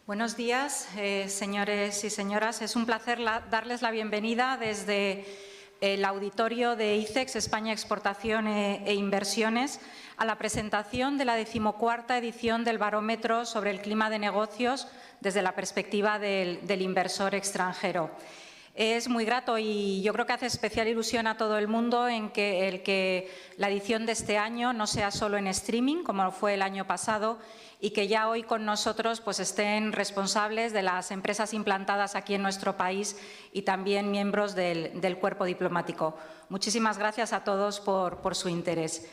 Buenos días, señores y señoras. Es un placer darles la bienvenida desde el auditorio de ICEX, España Exportación e Inversiones, a la presentación de la 14ª edición del Barómetro sobre el clima de negocios desde la perspectiva del inversor extranjero. Es muy grato y yo creo que hace especial ilusión a todo el mundo que la edición de este año no sea solo en streaming, como fue el año pasado, y que ya hoy con nosotros pues estén responsables de las empresas implantadas aquí en nuestro país y también miembros del cuerpo diplomático. Muchísimas gracias a todos por su interés.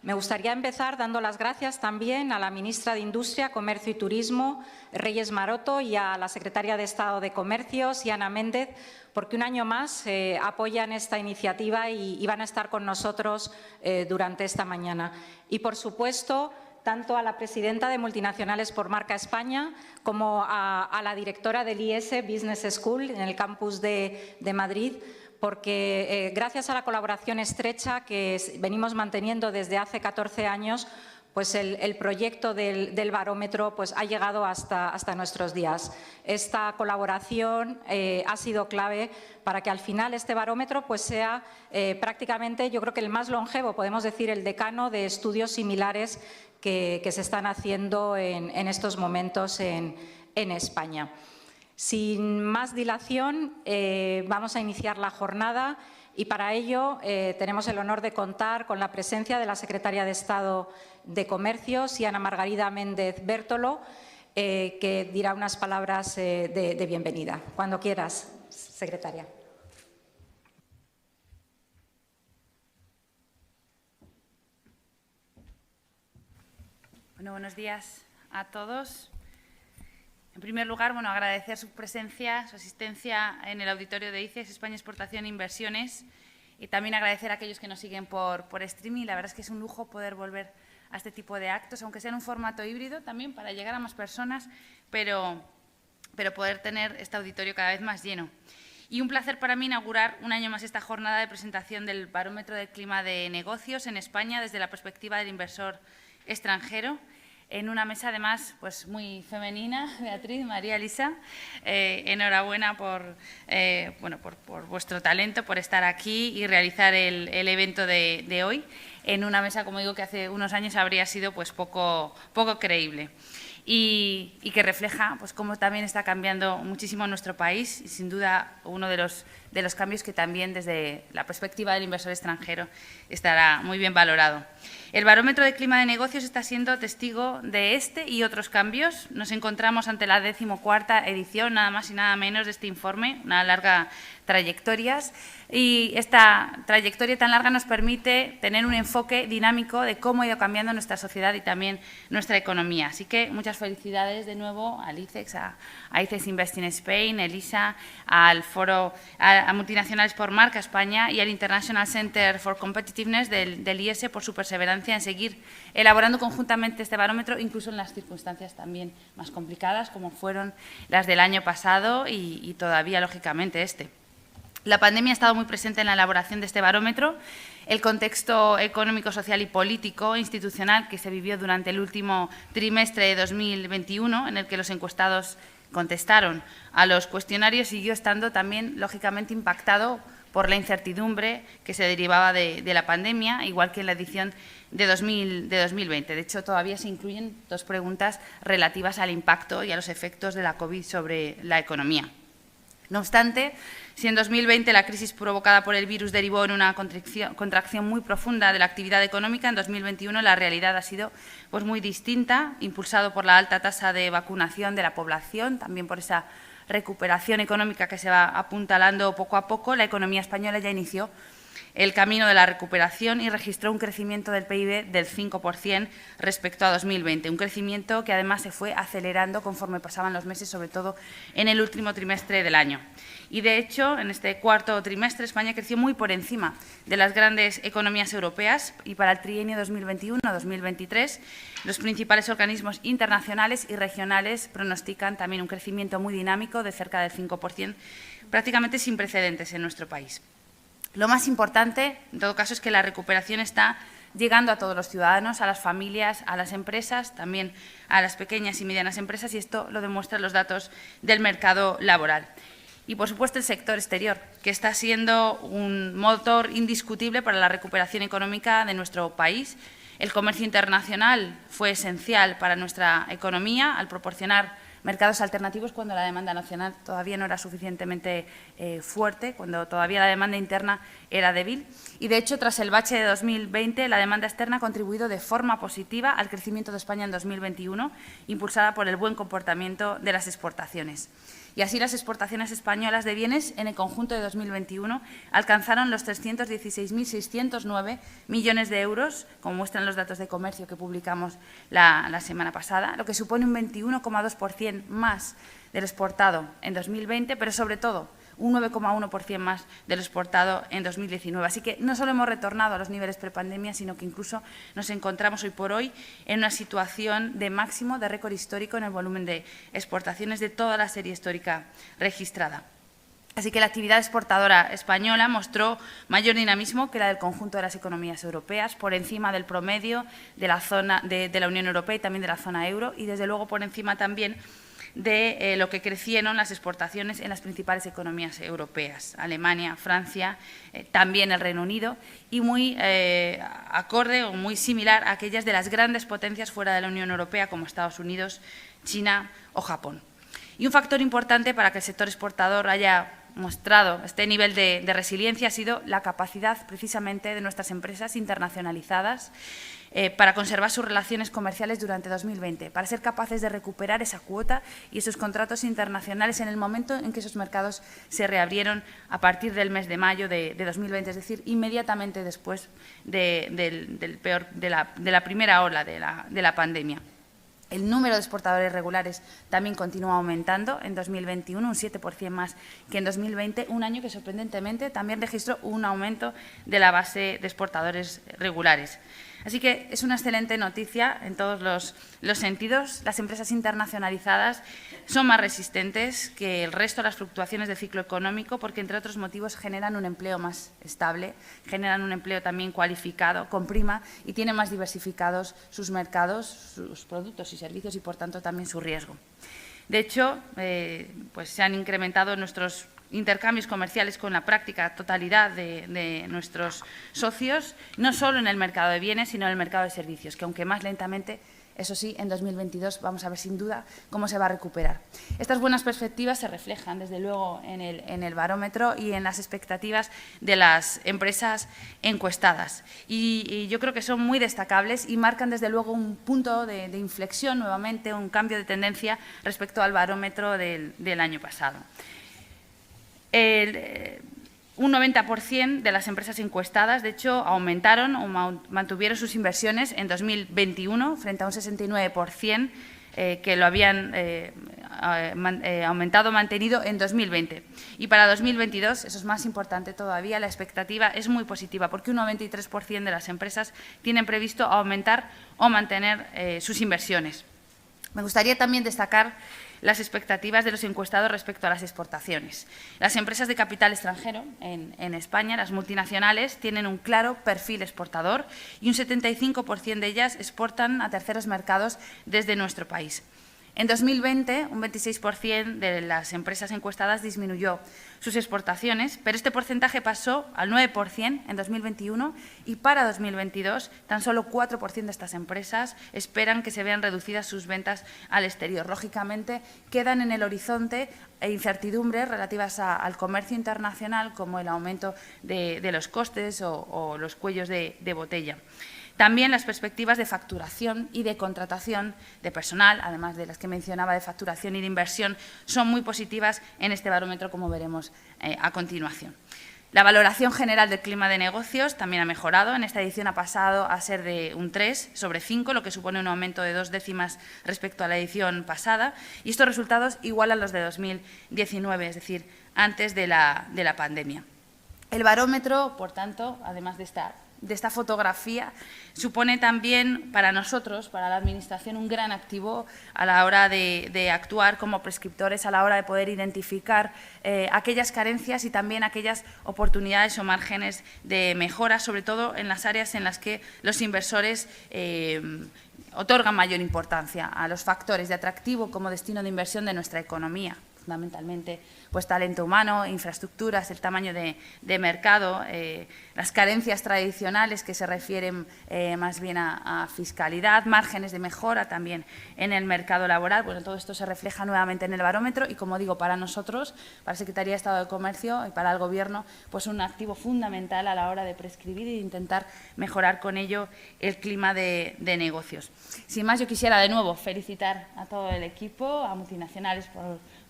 Me gustaría empezar dando las gracias también a la ministra de Industria, Comercio y Turismo, Reyes Maroto, y a la secretaria de Estado de Comercio, Siana Méndez, porque un año más apoyan esta iniciativa y van a estar con nosotros durante esta mañana. Y, por supuesto, tanto a la presidenta de Multinacionales por Marca España como a la directora del IES Business School en el campus de Madrid, porque gracias a la colaboración estrecha que venimos manteniendo desde hace 14 años, pues el proyecto del barómetro pues ha llegado hasta nuestros días. Esta colaboración ha sido clave para que al final este barómetro pues sea prácticamente, yo creo que el más longevo, podemos decir el decano de estudios similares que se están haciendo en estos momentos en España. Sin más dilación, vamos a iniciar la jornada y para ello tenemos el honor de contar con la presencia de la secretaria de Estado de Comercio, Siana Margarida Méndez Bértolo, que dirá unas palabras de bienvenida. Cuando quieras, secretaria. Bueno, buenos días a todos. En primer lugar, agradecer su presencia, su asistencia en el auditorio de ICEX, España Exportación e Inversiones, y también agradecer a aquellos que nos siguen por streaming. La verdad es que es un lujo poder volver a este tipo de actos, aunque sea en un formato híbrido también, para llegar a más personas, pero poder tener este auditorio cada vez más lleno. Y un placer para mí inaugurar un año más esta jornada de presentación del Barómetro del Clima de Negocios en España desde la perspectiva del inversor extranjero, en una mesa además pues muy femenina. Beatriz, María, Elisa, enhorabuena por vuestro talento, por estar aquí y realizar el evento de hoy en una mesa, como digo, que hace unos años habría sido pues poco creíble. Y que refleja pues cómo también está cambiando muchísimo nuestro país y sin duda uno de los cambios que también desde la perspectiva del inversor extranjero estará muy bien valorado. El Barómetro de Clima de Negocios está siendo testigo de este y otros cambios. Nos encontramos ante la 14ª edición, nada más y nada menos, de este informe, una larga trayectoria. Y esta trayectoria tan larga nos permite tener un enfoque dinámico de cómo ha ido cambiando nuestra sociedad y también nuestra economía. Así que muchas felicidades de nuevo al ICEX, a ICEX Invest in Spain, Elisa, al Foro a Multinacionales por Marca España y al International Center for Competitiveness del IES por su perseverancia en seguir elaborando conjuntamente este barómetro, incluso en las circunstancias también más complicadas como fueron las del año pasado y todavía, lógicamente, este. La pandemia ha estado muy presente en la elaboración de este barómetro. El contexto económico, social y político institucional que se vivió durante el último trimestre de 2021, en el que los encuestados contestaron a los cuestionarios, siguió estando también, lógicamente, impactado por la incertidumbre que se derivaba de la pandemia, igual que en la edición de 2020. De hecho, todavía se incluyen 2 preguntas relativas al impacto y a los efectos de la COVID sobre la economía. No obstante, si en 2020 la crisis provocada por el virus derivó en una contracción muy profunda de la actividad económica, en 2021 la realidad ha sido pues muy distinta, impulsado por la alta tasa de vacunación de la población, también por esa recuperación económica que se va apuntalando poco a poco. La economía española ya inició el camino de la recuperación y registró un crecimiento del PIB del 5% respecto a 2020, un crecimiento que además se fue acelerando conforme pasaban los meses, sobre todo en el último trimestre del año. Y, de hecho, en este cuarto trimestre España creció muy por encima de las grandes economías europeas y para el trienio 2021-2023 los principales organismos internacionales y regionales pronostican también un crecimiento muy dinámico de cerca del 5%, prácticamente sin precedentes en nuestro país. Lo más importante, en todo caso, es que la recuperación está llegando a todos los ciudadanos, a las familias, a las empresas, también a las pequeñas y medianas empresas, y esto lo demuestran los datos del mercado laboral. Y, por supuesto, el sector exterior, que está siendo un motor indiscutible para la recuperación económica de nuestro país. El comercio internacional fue esencial para nuestra economía al proporcionar mercados alternativos cuando la demanda nacional todavía no era suficientemente fuerte, cuando todavía la demanda interna era débil. Y, de hecho, tras el bache de 2020, la demanda externa ha contribuido de forma positiva al crecimiento de España en 2021, impulsada por el buen comportamiento de las exportaciones. Y así las exportaciones españolas de bienes en el conjunto de 2021 alcanzaron los 316.609 millones de euros, como muestran los datos de comercio que publicamos la semana pasada, lo que supone un 21,2% más de lo exportado en 2020, pero sobre todo un 9,1% más de lo exportado en 2019. Así que no solo hemos retornado a los niveles prepandemia, sino que incluso nos encontramos hoy por hoy en una situación de máximo, de récord histórico en el volumen de exportaciones de toda la serie histórica registrada. Así que la actividad exportadora española mostró mayor dinamismo que la del conjunto de las economías europeas, por encima del promedio de la zona de la Unión Europea y también de la zona euro, y desde luego por encima también de lo que crecieron las exportaciones en las principales economías europeas, Alemania, Francia, también el Reino Unido, y muy acorde o muy similar a aquellas de las grandes potencias fuera de la Unión Europea, como Estados Unidos, China o Japón. Y un factor importante para que el sector exportador haya mostrado este nivel de resiliencia ha sido la capacidad, precisamente, de nuestras empresas internacionalizadas para conservar sus relaciones comerciales durante 2020, para ser capaces de recuperar esa cuota y esos contratos internacionales en el momento en que esos mercados se reabrieron a partir del mes de mayo de 2020, es decir, inmediatamente después de la primera ola de la pandemia. El número de exportadores regulares también continúa aumentando en 2021, un 7% más que en 2020, un año que sorprendentemente también registró un aumento de la base de exportadores regulares. Así que es una excelente noticia en todos los sentidos. Las empresas internacionalizadas son más resistentes que el resto de las fluctuaciones del ciclo económico porque, entre otros motivos, generan un empleo más estable, generan un empleo también cualificado, con prima, y tienen más diversificados sus mercados, sus productos y servicios y, por tanto, también su riesgo. De hecho, pues se han incrementado nuestros intercambios comerciales con la práctica totalidad de nuestros socios, no solo en el mercado de bienes, sino en el mercado de servicios, que aunque más lentamente, eso sí, en 2022 vamos a ver sin duda cómo se va a recuperar. Estas buenas perspectivas se reflejan, desde luego, en el barómetro y en las expectativas de las empresas encuestadas. Y yo creo que son muy destacables y marcan, desde luego, un punto de inflexión nuevamente, un cambio de tendencia respecto al barómetro del año pasado. Un 90% de las empresas encuestadas, de hecho, aumentaron o mantuvieron sus inversiones en 2021 frente a un 69% que lo habían aumentado o mantenido en 2020. Y para 2022, eso es más importante todavía, la expectativa es muy positiva porque un 93% de las empresas tienen previsto aumentar o mantener sus inversiones. Me gustaría también destacar las expectativas de los encuestados respecto a las exportaciones. Las empresas de capital extranjero en España, las multinacionales, tienen un claro perfil exportador y un 75% de ellas exportan a terceros mercados desde nuestro país. En 2020, un 26% de las empresas encuestadas disminuyó sus exportaciones, pero este porcentaje pasó al 9% en 2021 y para 2022 tan solo 4% de estas empresas esperan que se vean reducidas sus ventas al exterior. Lógicamente, quedan en el horizonte incertidumbres relativas al comercio internacional, como el aumento de los costes o los cuellos de botella. También las perspectivas de facturación y de contratación de personal, además de las que mencionaba de facturación y de inversión, son muy positivas en este barómetro, como veremos a continuación. La valoración general del clima de negocios también ha mejorado. En esta edición ha pasado a ser de un 3 sobre 5, lo que supone un aumento de 2 décimas respecto a la edición pasada. Y estos resultados igualan los de 2019, es decir, antes de la pandemia. El barómetro, por tanto, además de esta esta fotografía supone también para nosotros, para la Administración, un gran activo a la hora de actuar como prescriptores, a la hora de poder identificar aquellas carencias y también aquellas oportunidades o márgenes de mejora, sobre todo en las áreas en las que los inversores otorgan mayor importancia a los factores de atractivo como destino de inversión de nuestra economía, fundamentalmente pues talento humano, infraestructuras, el tamaño de mercado, las carencias tradicionales que se refieren más bien a fiscalidad, márgenes de mejora también en el mercado laboral. Bueno, todo esto se refleja nuevamente en el barómetro y, como digo, para nosotros, para la Secretaría de Estado de Comercio y para el Gobierno, pues un activo fundamental a la hora de prescribir y de intentar mejorar con ello el clima de negocios. Sin más, yo quisiera de nuevo felicitar a todo el equipo, a Multinacionales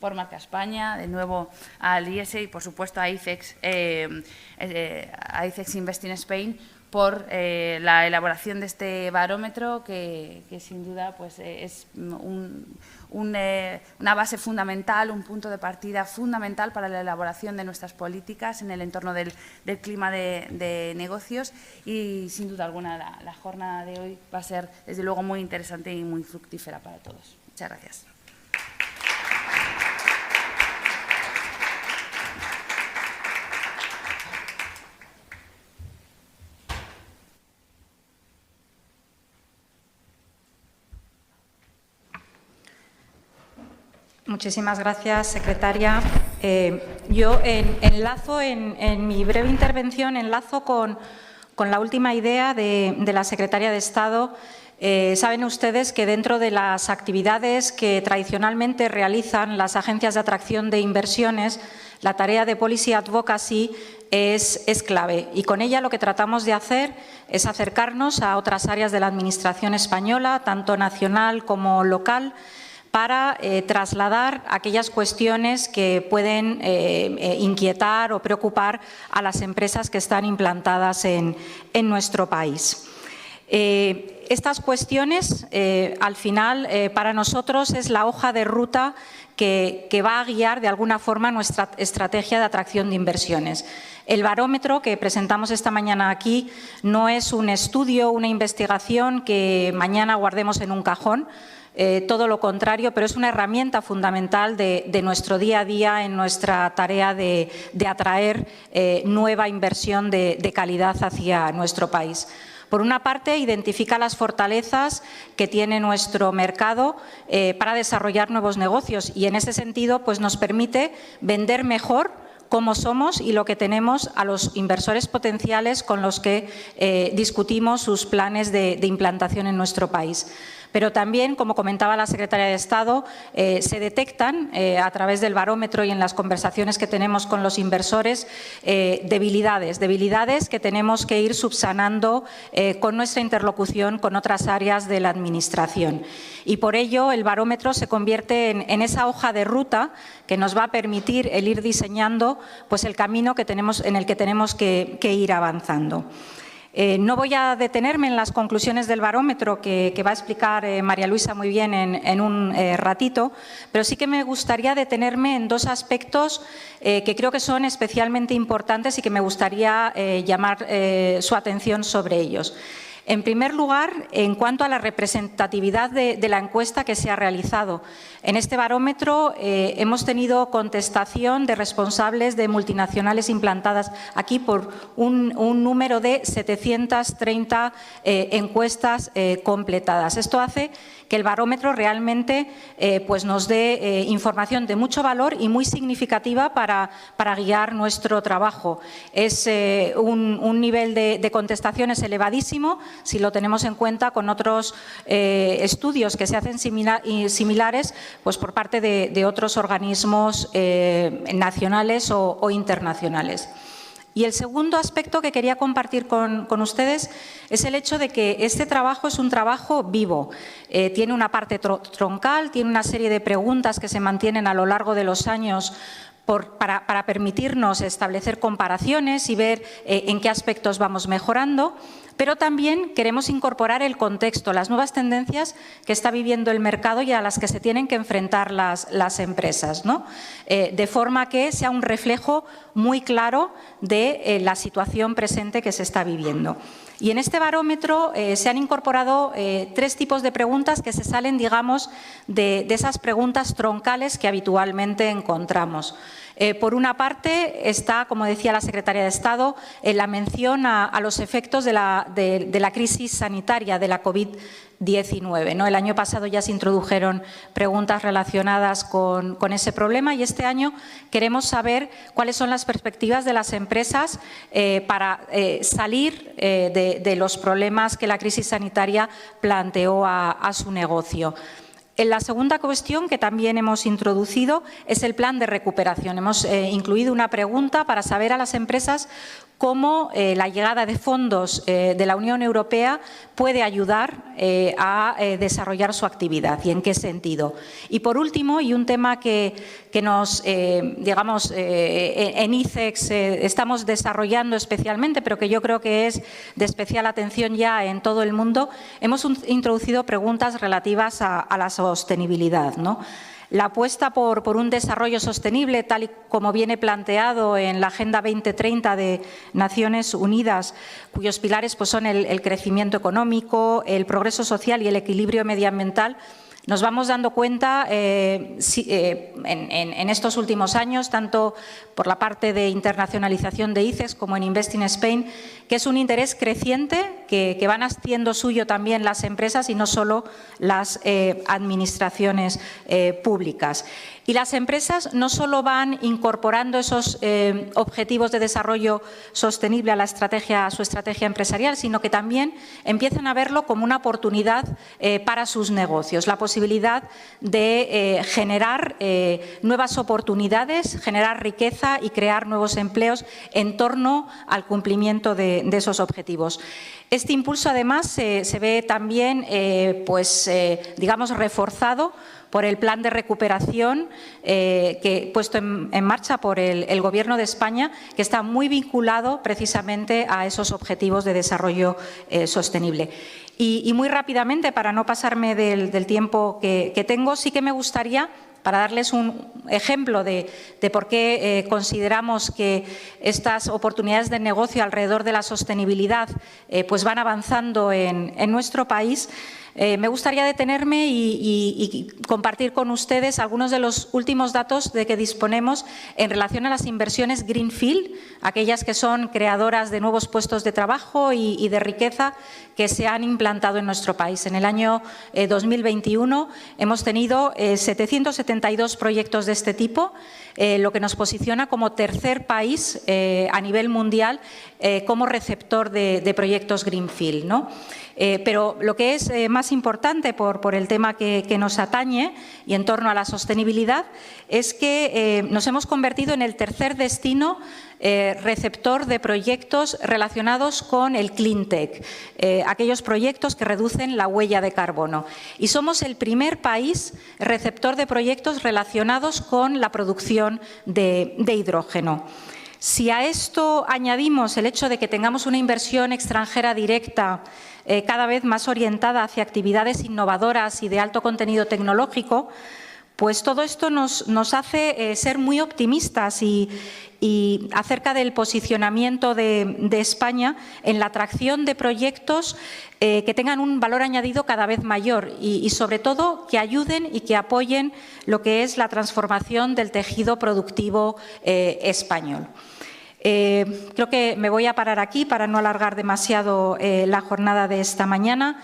por Marca España, de nuevo al IESE y, por supuesto, a ICEX Investing Spain por la elaboración de este barómetro que sin duda pues, es una base fundamental, un punto de partida fundamental para la elaboración de nuestras políticas en el entorno del clima de negocios y, sin duda alguna, la jornada de hoy va a ser, desde luego, muy interesante y muy fructífera para todos. Muchas gracias. Muchísimas gracias, secretaria. Yo enlazo en mi breve intervención con la última idea de la secretaria de Estado. Saben ustedes que dentro de las actividades que tradicionalmente realizan las agencias de atracción de inversiones, la tarea de Policy Advocacy es clave y con ella lo que tratamos de hacer es acercarnos a otras áreas de la Administración española, tanto nacional como local, para trasladar aquellas cuestiones que pueden inquietar o preocupar a las empresas que están implantadas en nuestro país. Estas cuestiones, al final, para nosotros es la hoja de ruta que va a guiar de alguna forma nuestra estrategia de atracción de inversiones. El barómetro que presentamos esta mañana aquí no es un estudio, una investigación que mañana guardemos en un cajón. Todo lo contrario, pero es una herramienta fundamental de nuestro día a día en nuestra tarea de atraer nueva inversión de calidad hacia nuestro país. Por una parte, identifica las fortalezas que tiene nuestro mercado para desarrollar nuevos negocios y, en ese sentido, pues nos permite vender mejor cómo somos y lo que tenemos a los inversores potenciales con los que discutimos sus planes de implantación en nuestro país. Pero también, como comentaba la secretaria de Estado, se detectan a través del barómetro y en las conversaciones que tenemos con los inversores debilidades que tenemos que ir subsanando con nuestra interlocución con otras áreas de la Administración. Y por ello el barómetro se convierte en esa hoja de ruta que nos va a permitir el ir diseñando pues, el camino en el que tenemos que ir avanzando. No voy a detenerme en las conclusiones del barómetro que va a explicar María Luisa muy bien en un ratito, pero sí que me gustaría detenerme en dos aspectos que creo que son especialmente importantes y que me gustaría llamar su atención sobre ellos. En primer lugar, en cuanto a la representatividad de la encuesta que se ha realizado. En este barómetro hemos tenido contestación de responsables de multinacionales implantadas aquí por un número de 730 encuestas completadas. Esto hace que el barómetro realmente pues nos dé información de mucho valor y muy significativa para guiar nuestro trabajo. Es un nivel de contestaciones elevadísimo si lo tenemos en cuenta con otros estudios que se hacen similares pues por parte de otros organismos nacionales o internacionales. Y el segundo aspecto que quería compartir con ustedes es el hecho de que este trabajo es un trabajo vivo. Tiene una parte troncal, tiene una serie de preguntas que se mantienen a lo largo de los años para permitirnos establecer comparaciones y ver en qué aspectos vamos mejorando, pero también queremos incorporar el contexto, las nuevas tendencias que está viviendo el mercado y a las que se tienen que enfrentar las empresas, ¿no? De forma que sea un reflejo muy claro de la situación presente que se está viviendo. Y en este barómetro se han incorporado 3 tipos de preguntas que se salen, digamos, de esas preguntas troncales que habitualmente encontramos. Por una parte está, como decía la Secretaria de Estado, la mención a los efectos de la crisis sanitaria de la COVID-19, ¿no? El año pasado ya se introdujeron preguntas relacionadas con ese problema y este año queremos saber cuáles son las perspectivas de las empresas para salir de los problemas que la crisis sanitaria planteó a su negocio. La segunda cuestión que también hemos introducido es el plan de recuperación. Hemos incluido una pregunta para saber a las empresas cómo la llegada de fondos de la Unión Europea puede ayudar a desarrollar su actividad y en qué sentido. Y por último, y un tema que nos, digamos, en ICEX estamos desarrollando especialmente, pero que yo creo que es de especial atención ya en todo el mundo, hemos introducido preguntas relativas a la sostenibilidad, ¿no? La apuesta por un desarrollo sostenible, tal y como viene planteado en la Agenda 2030 de Naciones Unidas, cuyos pilares pues, son el crecimiento económico, el progreso social y el equilibrio medioambiental, nos vamos dando cuenta en estos últimos años, tanto por la parte de internacionalización de ICEX como en Invest in Spain, que es un interés creciente que van haciendo suyo también las empresas y no solo las administraciones públicas. Y las empresas no solo van incorporando esos objetivos de desarrollo sostenible a su estrategia empresarial, sino que también empiezan a verlo como una oportunidad para sus negocios, la posibilidad de generar nuevas oportunidades, generar riqueza y crear nuevos empleos en torno al cumplimiento de esos objetivos. Este impulso, además, se ve también, digamos, reforzado por el plan de recuperación puesto en marcha por el Gobierno de España, que está muy vinculado precisamente a esos objetivos de desarrollo sostenible. Y muy rápidamente, para no pasarme del tiempo que tengo, sí que me gustaría, para darles un ejemplo de por qué consideramos que estas oportunidades de negocio alrededor de la sostenibilidad pues van avanzando en nuestro país, me gustaría detenerme y compartir con ustedes algunos de los últimos datos de que disponemos en relación a las inversiones Greenfield, aquellas que son creadoras de nuevos puestos de trabajo y de riqueza que se han implantado en nuestro país. En el año 2021 hemos tenido 772 proyectos de este tipo, lo que nos posiciona como tercer país a nivel mundial como receptor de proyectos Greenfield, ¿no? Pero lo que es más importante por el tema que nos atañe y en torno a la sostenibilidad es que nos hemos convertido en el tercer destino receptor de proyectos relacionados con el Clean Tech, aquellos proyectos que reducen la huella de carbono. Y somos el primer país receptor de proyectos relacionados con la producción de hidrógeno. Si a esto añadimos el hecho de que tengamos una inversión extranjera directa cada vez más orientada hacia actividades innovadoras y de alto contenido tecnológico, pues todo esto nos hace ser muy optimistas y acerca del posicionamiento de España en la atracción de proyectos que tengan un valor añadido cada vez mayor y sobre todo que ayuden y que apoyen lo que es la transformación del tejido productivo español. Creo que me voy a parar aquí para no alargar demasiado la jornada de esta mañana.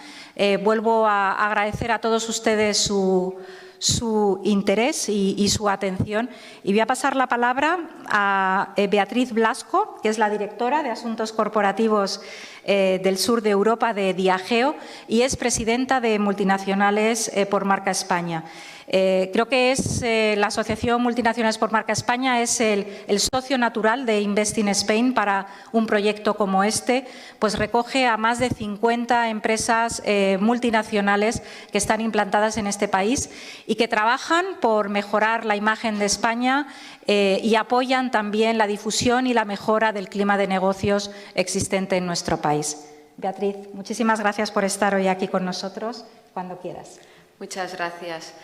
Vuelvo a agradecer a todos ustedes su interés y su atención. Y voy a pasar la palabra a Beatriz Blasco, que es la directora de Asuntos Corporativos del sur de Europa de Diageo y es presidenta de Multinacionales por Marca España. Creo que es la Asociación Multinacionales por Marca España es el socio natural de Invest in Spain para un proyecto como este, pues recoge a más de 50 empresas multinacionales que están implantadas en este país y que trabajan por mejorar la imagen de España y apoyan también la difusión y la mejora del clima de negocios existente en nuestro país. Beatriz, muchísimas gracias por estar hoy aquí con nosotros, cuando quieras. Muchas gracias.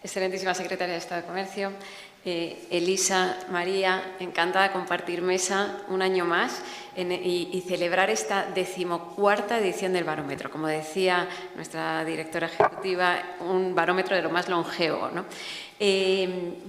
Excelentísima Secretaria de Estado de Comercio, Elisa, María, encantada de compartir mesa un año más y celebrar esta 14ª edición del barómetro. Como decía nuestra directora ejecutiva, un barómetro de lo más longevo, ¿no?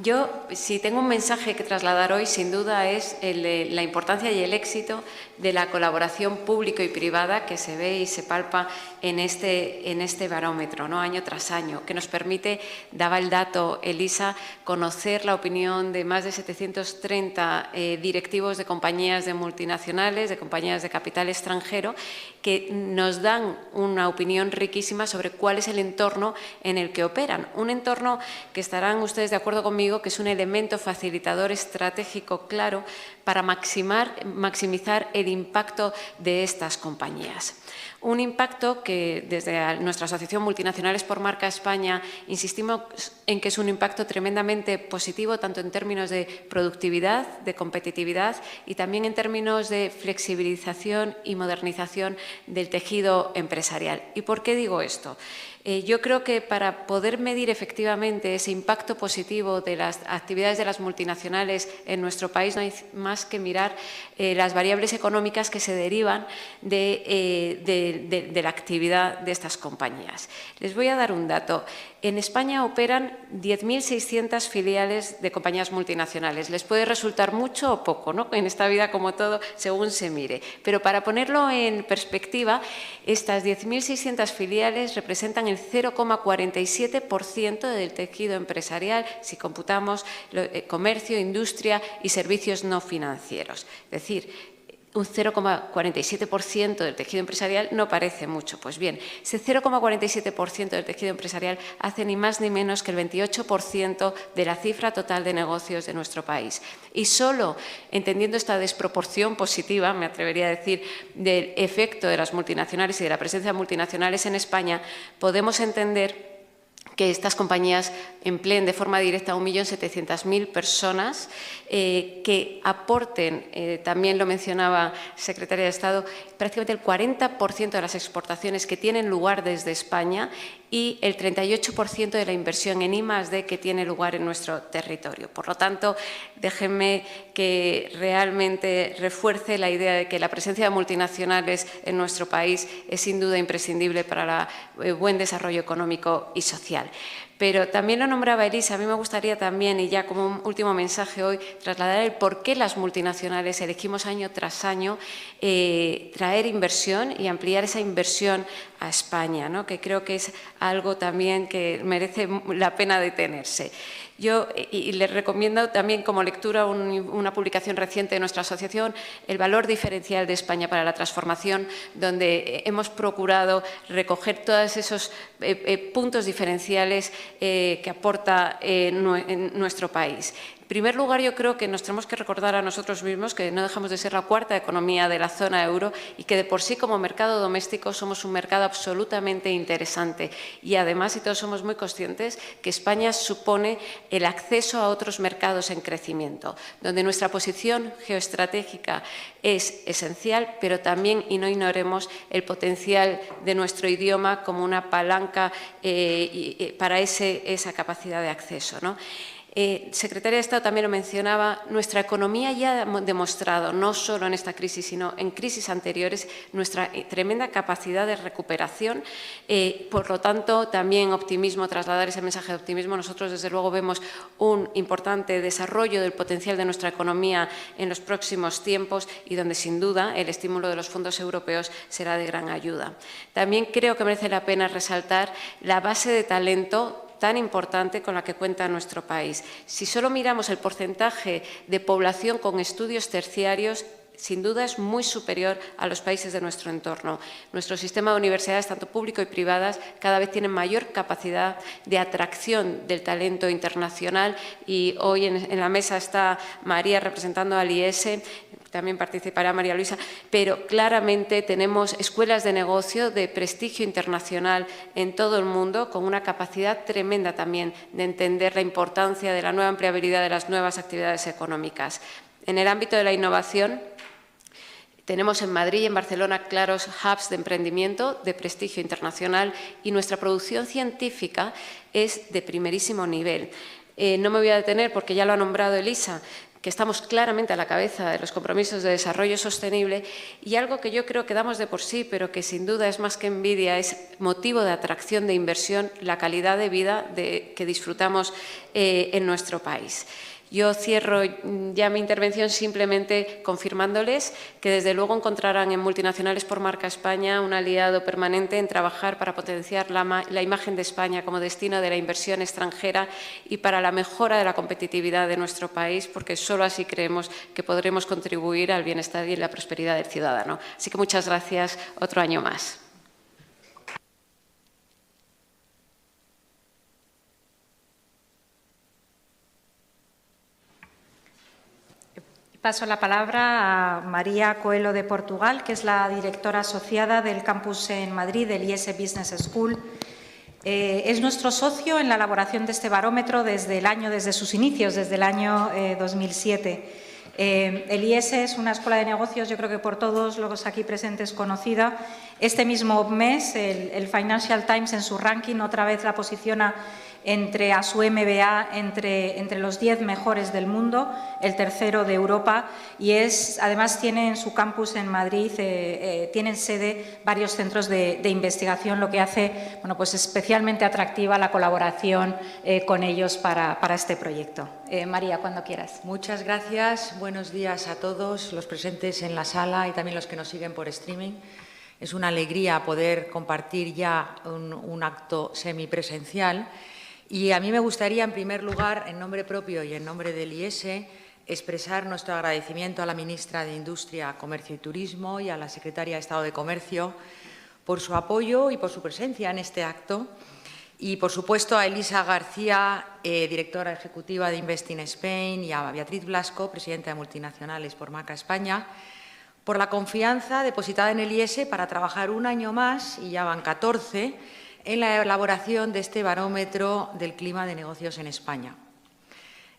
Yo, si tengo un mensaje que trasladar hoy, sin duda es la importancia y el éxito de la colaboración público y privada que se ve y se palpa en este barómetro, ¿no? Año tras año, que nos permite, daba el dato Elisa, conocer la opinión de más de 730 directivos de compañías de multinacionales, de compañías de capital extranjero, que nos dan una opinión riquísima sobre cuál es el entorno en el que operan. Un entorno que estarán ustedes de acuerdo conmigo que es un elemento facilitador estratégico claro para maximizar el impacto de estas compañías. Un impacto que desde nuestra Asociación Multinacionales por Marca España insistimos en que es un impacto tremendamente positivo tanto en términos de productividad, de competitividad y también en términos de flexibilización y modernización del tejido empresarial. ¿Y por qué digo esto? Yo creo que para poder medir efectivamente ese impacto positivo de las actividades de las multinacionales en nuestro país no hay más que mirar las variables económicas que se derivan de la actividad de estas compañías. Les voy a dar un dato. En España operan 10.600 filiales de compañías multinacionales. Les puede resultar mucho o poco, ¿no? En esta vida, como todo, según se mire. Pero para ponerlo en perspectiva, estas 10.600 filiales representan el 0,47% del tejido empresarial si computamos comercio, industria y servicios no financieros. Es decir, un 0,47% del tejido empresarial no parece mucho. Pues bien, ese 0,47% del tejido empresarial hace ni más ni menos que el 28% de la cifra total de negocios de nuestro país. Y solo entendiendo esta desproporción positiva, me atrevería a decir, del efecto de las multinacionales y de la presencia de multinacionales en España, podemos entender que estas compañías empleen de forma directa a 1.700.000 personas, que aporten, también lo mencionaba Secretaria de Estado, prácticamente el 40% de las exportaciones que tienen lugar desde España y el 38% de la inversión en I+D que tiene lugar en nuestro territorio. Por lo tanto, déjenme que realmente refuerce la idea de que la presencia de multinacionales en nuestro país es sin duda imprescindible para el buen desarrollo económico y social. Pero también lo nombraba Elisa, a mí me gustaría también, y ya como un último mensaje hoy, trasladar el por qué las multinacionales elegimos año tras año traer inversión y ampliar esa inversión a España, ¿no? Que creo que es algo también que merece la pena detenerse. Yo les recomiendo también como lectura una publicación reciente de nuestra asociación, El valor diferencial de España para la transformación, donde hemos procurado recoger todos esos puntos diferenciales que aporta nuestro país. En primer lugar, yo creo que nos tenemos que recordar a nosotros mismos que no dejamos de ser la cuarta economía de la zona euro y que de por sí como mercado doméstico somos un mercado absolutamente interesante. Y además, y todos somos muy conscientes, que España supone el acceso a otros mercados en crecimiento, donde nuestra posición geoestratégica es esencial, pero también, y no ignoremos, el potencial de nuestro idioma como una palanca para esa capacidad de acceso, ¿no? Secretaria de Estado también lo mencionaba, nuestra economía ya ha demostrado, no solo en esta crisis, sino en crisis anteriores, nuestra tremenda capacidad de recuperación. Por lo tanto, también optimismo, trasladar ese mensaje de optimismo. Nosotros, desde luego, vemos un importante desarrollo del potencial de nuestra economía en los próximos tiempos y donde, sin duda, el estímulo de los fondos europeos será de gran ayuda. También creo que merece la pena resaltar la base de talento tan importante con la que cuenta nuestro país. Si solo miramos el porcentaje de población con estudios terciarios, sin duda es muy superior a los países de nuestro entorno. Nuestro sistema de universidades, tanto público y privadas, cada vez tienen mayor capacidad de atracción del talento internacional y hoy en la mesa está María representando al IES, también participará María Luisa, pero claramente tenemos escuelas de negocio de prestigio internacional en todo el mundo, con una capacidad tremenda también de entender la importancia de la nueva empleabilidad de las nuevas actividades económicas. En el ámbito de la innovación, tenemos en Madrid y en Barcelona claros hubs de emprendimiento de prestigio internacional y nuestra producción científica es de primerísimo nivel. No me voy a detener porque ya lo ha nombrado Elisa, que estamos claramente a la cabeza de los compromisos de desarrollo sostenible y algo que yo creo que damos de por sí, pero que sin duda es más que envidia, es motivo de atracción de inversión, la calidad de vida que disfrutamos en nuestro país. Yo cierro ya mi intervención simplemente confirmándoles que desde luego encontrarán en Multinacionales por Marca España un aliado permanente en trabajar para potenciar la imagen de España como destino de la inversión extranjera y para la mejora de la competitividad de nuestro país, porque solo así creemos que podremos contribuir al bienestar y la prosperidad del ciudadano. Así que muchas gracias otro año más. Paso la palabra a María Coelho de Portugal, que es la directora asociada del campus en Madrid del IES Business School. Es nuestro socio en la elaboración de este barómetro desde sus inicios, desde el año 2007. El IES es una escuela de negocios, yo creo que por todos los aquí presentes conocida. Este mismo mes, el Financial Times en su ranking otra vez la posiciona a su MBA entre los 10 mejores del mundo, el tercero de Europa, y además tiene en su campus en Madrid, tienen sede varios centros de investigación, lo que hace pues especialmente atractiva la colaboración con ellos para este proyecto. María, cuando quieras. Muchas gracias. Buenos días a todos los presentes en la sala y también los que nos siguen por streaming. Es una alegría poder compartir ya un acto semipresencial. Y a mí me gustaría, en primer lugar, en nombre propio y en nombre del IES, expresar nuestro agradecimiento a la ministra de Industria, Comercio y Turismo y a la secretaria de Estado de Comercio por su apoyo y por su presencia en este acto. Y, por supuesto, a Elisa García, directora ejecutiva de Invest in Spain, y a Beatriz Blasco, presidenta de Multinacionales por Marca España, por la confianza depositada en el IES para trabajar un año más, y ya van 14, en la elaboración de este barómetro del clima de negocios en España.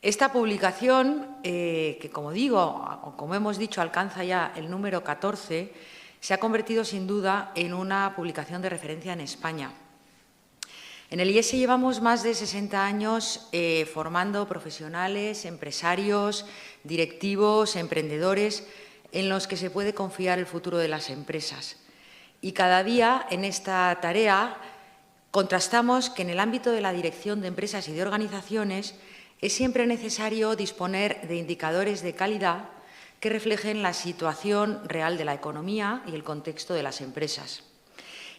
Esta publicación, que como digo, o como hemos dicho, alcanza ya el número 14, se ha convertido sin duda en una publicación de referencia en España. En el IES llevamos más de 60 años formando profesionales, empresarios, directivos, emprendedores, en los que se puede confiar el futuro de las empresas. Y cada día en esta tarea contrastamos que en el ámbito de la dirección de empresas y de organizaciones es siempre necesario disponer de indicadores de calidad que reflejen la situación real de la economía y el contexto de las empresas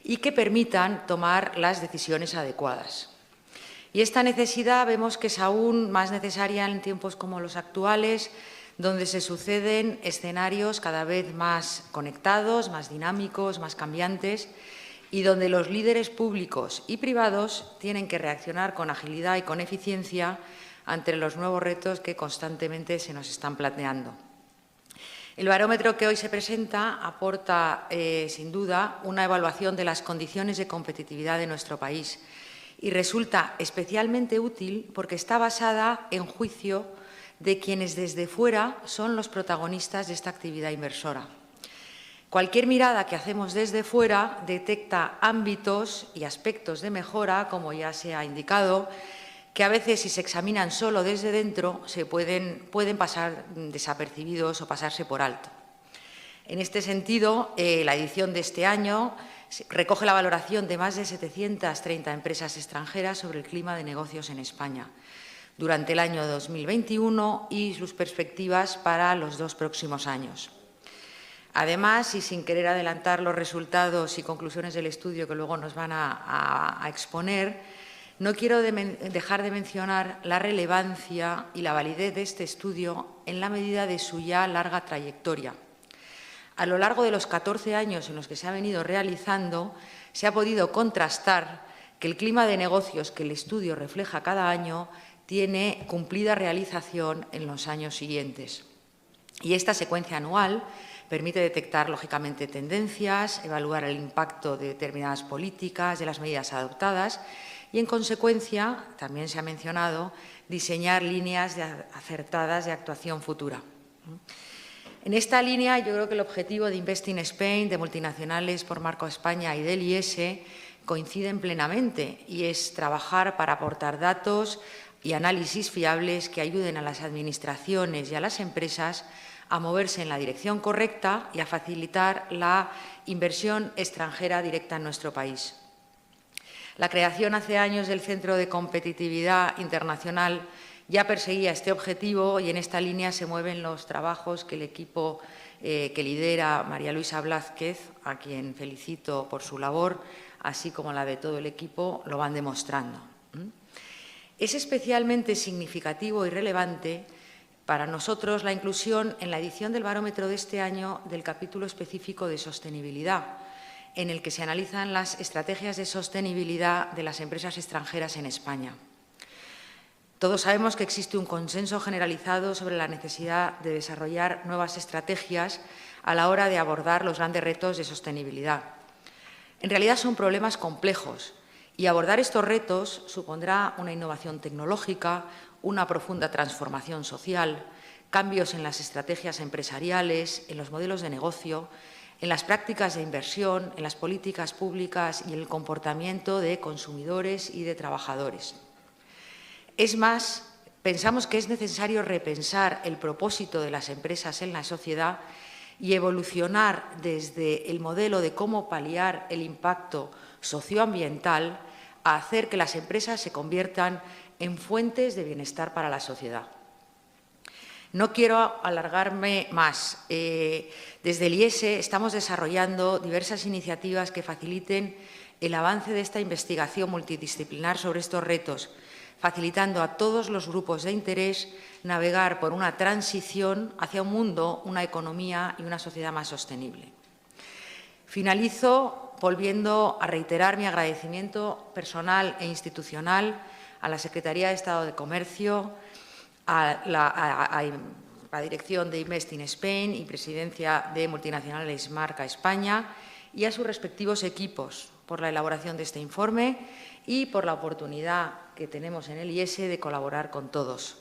y que permitan tomar las decisiones adecuadas. Y esta necesidad vemos que es aún más necesaria en tiempos como los actuales, donde se suceden escenarios cada vez más conectados, más dinámicos, más cambiantes, y donde los líderes públicos y privados tienen que reaccionar con agilidad y con eficiencia ante los nuevos retos que constantemente se nos están planteando. El barómetro que hoy se presenta aporta, sin duda, una evaluación de las condiciones de competitividad de nuestro país y resulta especialmente útil porque está basada en juicio de quienes desde fuera son los protagonistas de esta actividad inversora. Cualquier mirada que hacemos desde fuera detecta ámbitos y aspectos de mejora, como ya se ha indicado, que a veces, si se examinan solo desde dentro, pueden pasar desapercibidos o pasarse por alto. En este sentido, la edición de este año recoge la valoración de más de 730 empresas extranjeras sobre el clima de negocios en España durante el año 2021 y sus perspectivas para los 2 próximos años. Además, y sin querer adelantar los resultados y conclusiones del estudio que luego nos van a exponer, no quiero dejar de mencionar la relevancia y la validez de este estudio en la medida de su ya larga trayectoria. A lo largo de los 14 años en los que se ha venido realizando, se ha podido contrastar que el clima de negocios que el estudio refleja cada año tiene cumplida realización en los años siguientes. Y esta secuencia anual permite detectar, lógicamente, tendencias, evaluar el impacto de determinadas políticas, de las medidas adoptadas y, en consecuencia, también se ha mencionado, diseñar líneas acertadas de actuación futura. En esta línea, yo creo que el objetivo de Invest in Spain, de Multinacionales por Marca España y del IES coinciden plenamente, y es trabajar para aportar datos y análisis fiables que ayuden a las administraciones y a las empresas a moverse en la dirección correcta y a facilitar la inversión extranjera directa en nuestro país. La creación hace años del Centro de Competitividad Internacional ya perseguía este objetivo y en esta línea se mueven los trabajos que el equipo que lidera María Luisa Blázquez, a quien felicito por su labor, así como la de todo el equipo, lo van demostrando. Es especialmente significativo y relevante para nosotros la inclusión en la edición del barómetro de este año del capítulo específico de sostenibilidad, en el que se analizan las estrategias de sostenibilidad de las empresas extranjeras en España. Todos sabemos que existe un consenso generalizado sobre la necesidad de desarrollar nuevas estrategias a la hora de abordar los grandes retos de sostenibilidad. En realidad son problemas complejos y abordar estos retos supondrá una innovación tecnológica, una profunda transformación social, cambios en las estrategias empresariales, en los modelos de negocio, en las prácticas de inversión, en las políticas públicas y en el comportamiento de consumidores y de trabajadores. Es más, pensamos que es necesario repensar el propósito de las empresas en la sociedad y evolucionar desde el modelo de cómo paliar el impacto socioambiental a hacer que las empresas se conviertan en fuentes de bienestar para la sociedad. No quiero alargarme más. Desde el IES estamos desarrollando diversas iniciativas que faciliten el avance de esta investigación multidisciplinar sobre estos retos, facilitando a todos los grupos de interés navegar por una transición hacia un mundo, una economía y una sociedad más sostenible. Finalizo volviendo a reiterar mi agradecimiento personal e institucional a la Secretaría de Estado de Comercio, a la dirección de Invest in Spain y presidencia de Multinacionales Marca España y a sus respectivos equipos por la elaboración de este informe y por la oportunidad que tenemos en el IES de colaborar con todos.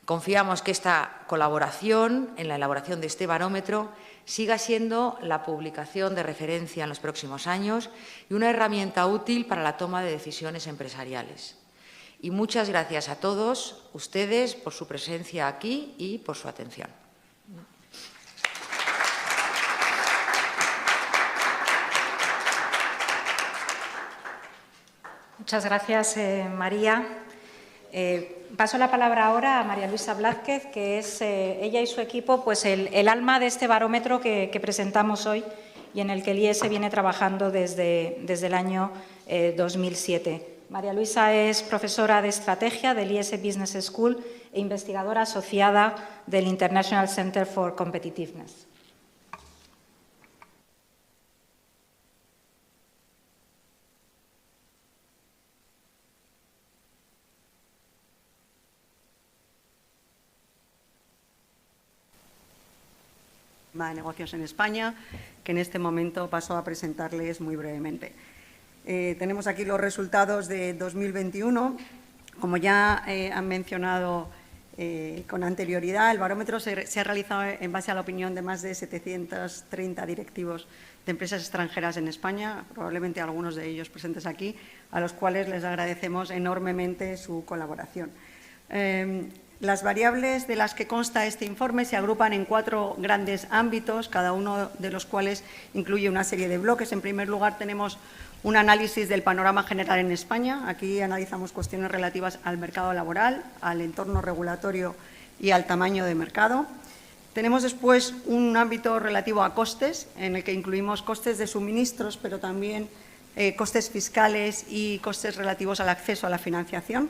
Confiamos que esta colaboración en la elaboración de este barómetro siga siendo la publicación de referencia en los próximos años y una herramienta útil para la toma de decisiones empresariales. Y muchas gracias a todos ustedes por su presencia aquí y por su atención. Muchas gracias, María. Paso la palabra ahora a María Luisa Blázquez, que es ella y su equipo pues el alma de este barómetro que presentamos hoy y en el que el IES viene trabajando desde el año 2007. María Luisa es profesora de estrategia del IES Business School e investigadora asociada del International Center for Competitiveness. de negocios en España, que en este momento paso a presentarles muy brevemente. Tenemos aquí los resultados de 2021. Como ya han mencionado con anterioridad, el barómetro se ha realizado en base a la opinión de más de 730 directivos de empresas extranjeras en España, probablemente algunos de ellos presentes aquí, a los cuales les agradecemos enormemente su colaboración. Las variables de las que consta este informe se agrupan en 4 grandes ámbitos, cada uno de los cuales incluye una serie de bloques. En primer lugar, tenemos un análisis del panorama general en España. Aquí analizamos cuestiones relativas al mercado laboral, al entorno regulatorio y al tamaño de mercado. Tenemos después un ámbito relativo a costes, en el que incluimos costes de suministros, pero también costes fiscales y costes relativos al acceso a la financiación.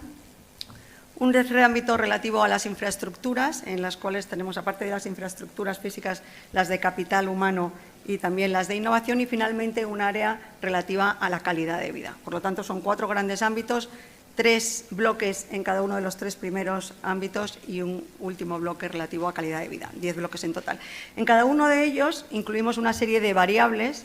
Un tercer ámbito relativo a las infraestructuras, en las cuales tenemos, aparte de las infraestructuras físicas, las de capital humano y también las de innovación, y finalmente un área relativa a la calidad de vida. Por lo tanto, son 4 grandes ámbitos, 3 bloques en cada uno de los 3 primeros ámbitos y un último bloque relativo a calidad de vida, 10 bloques en total. En cada uno de ellos incluimos una serie de variables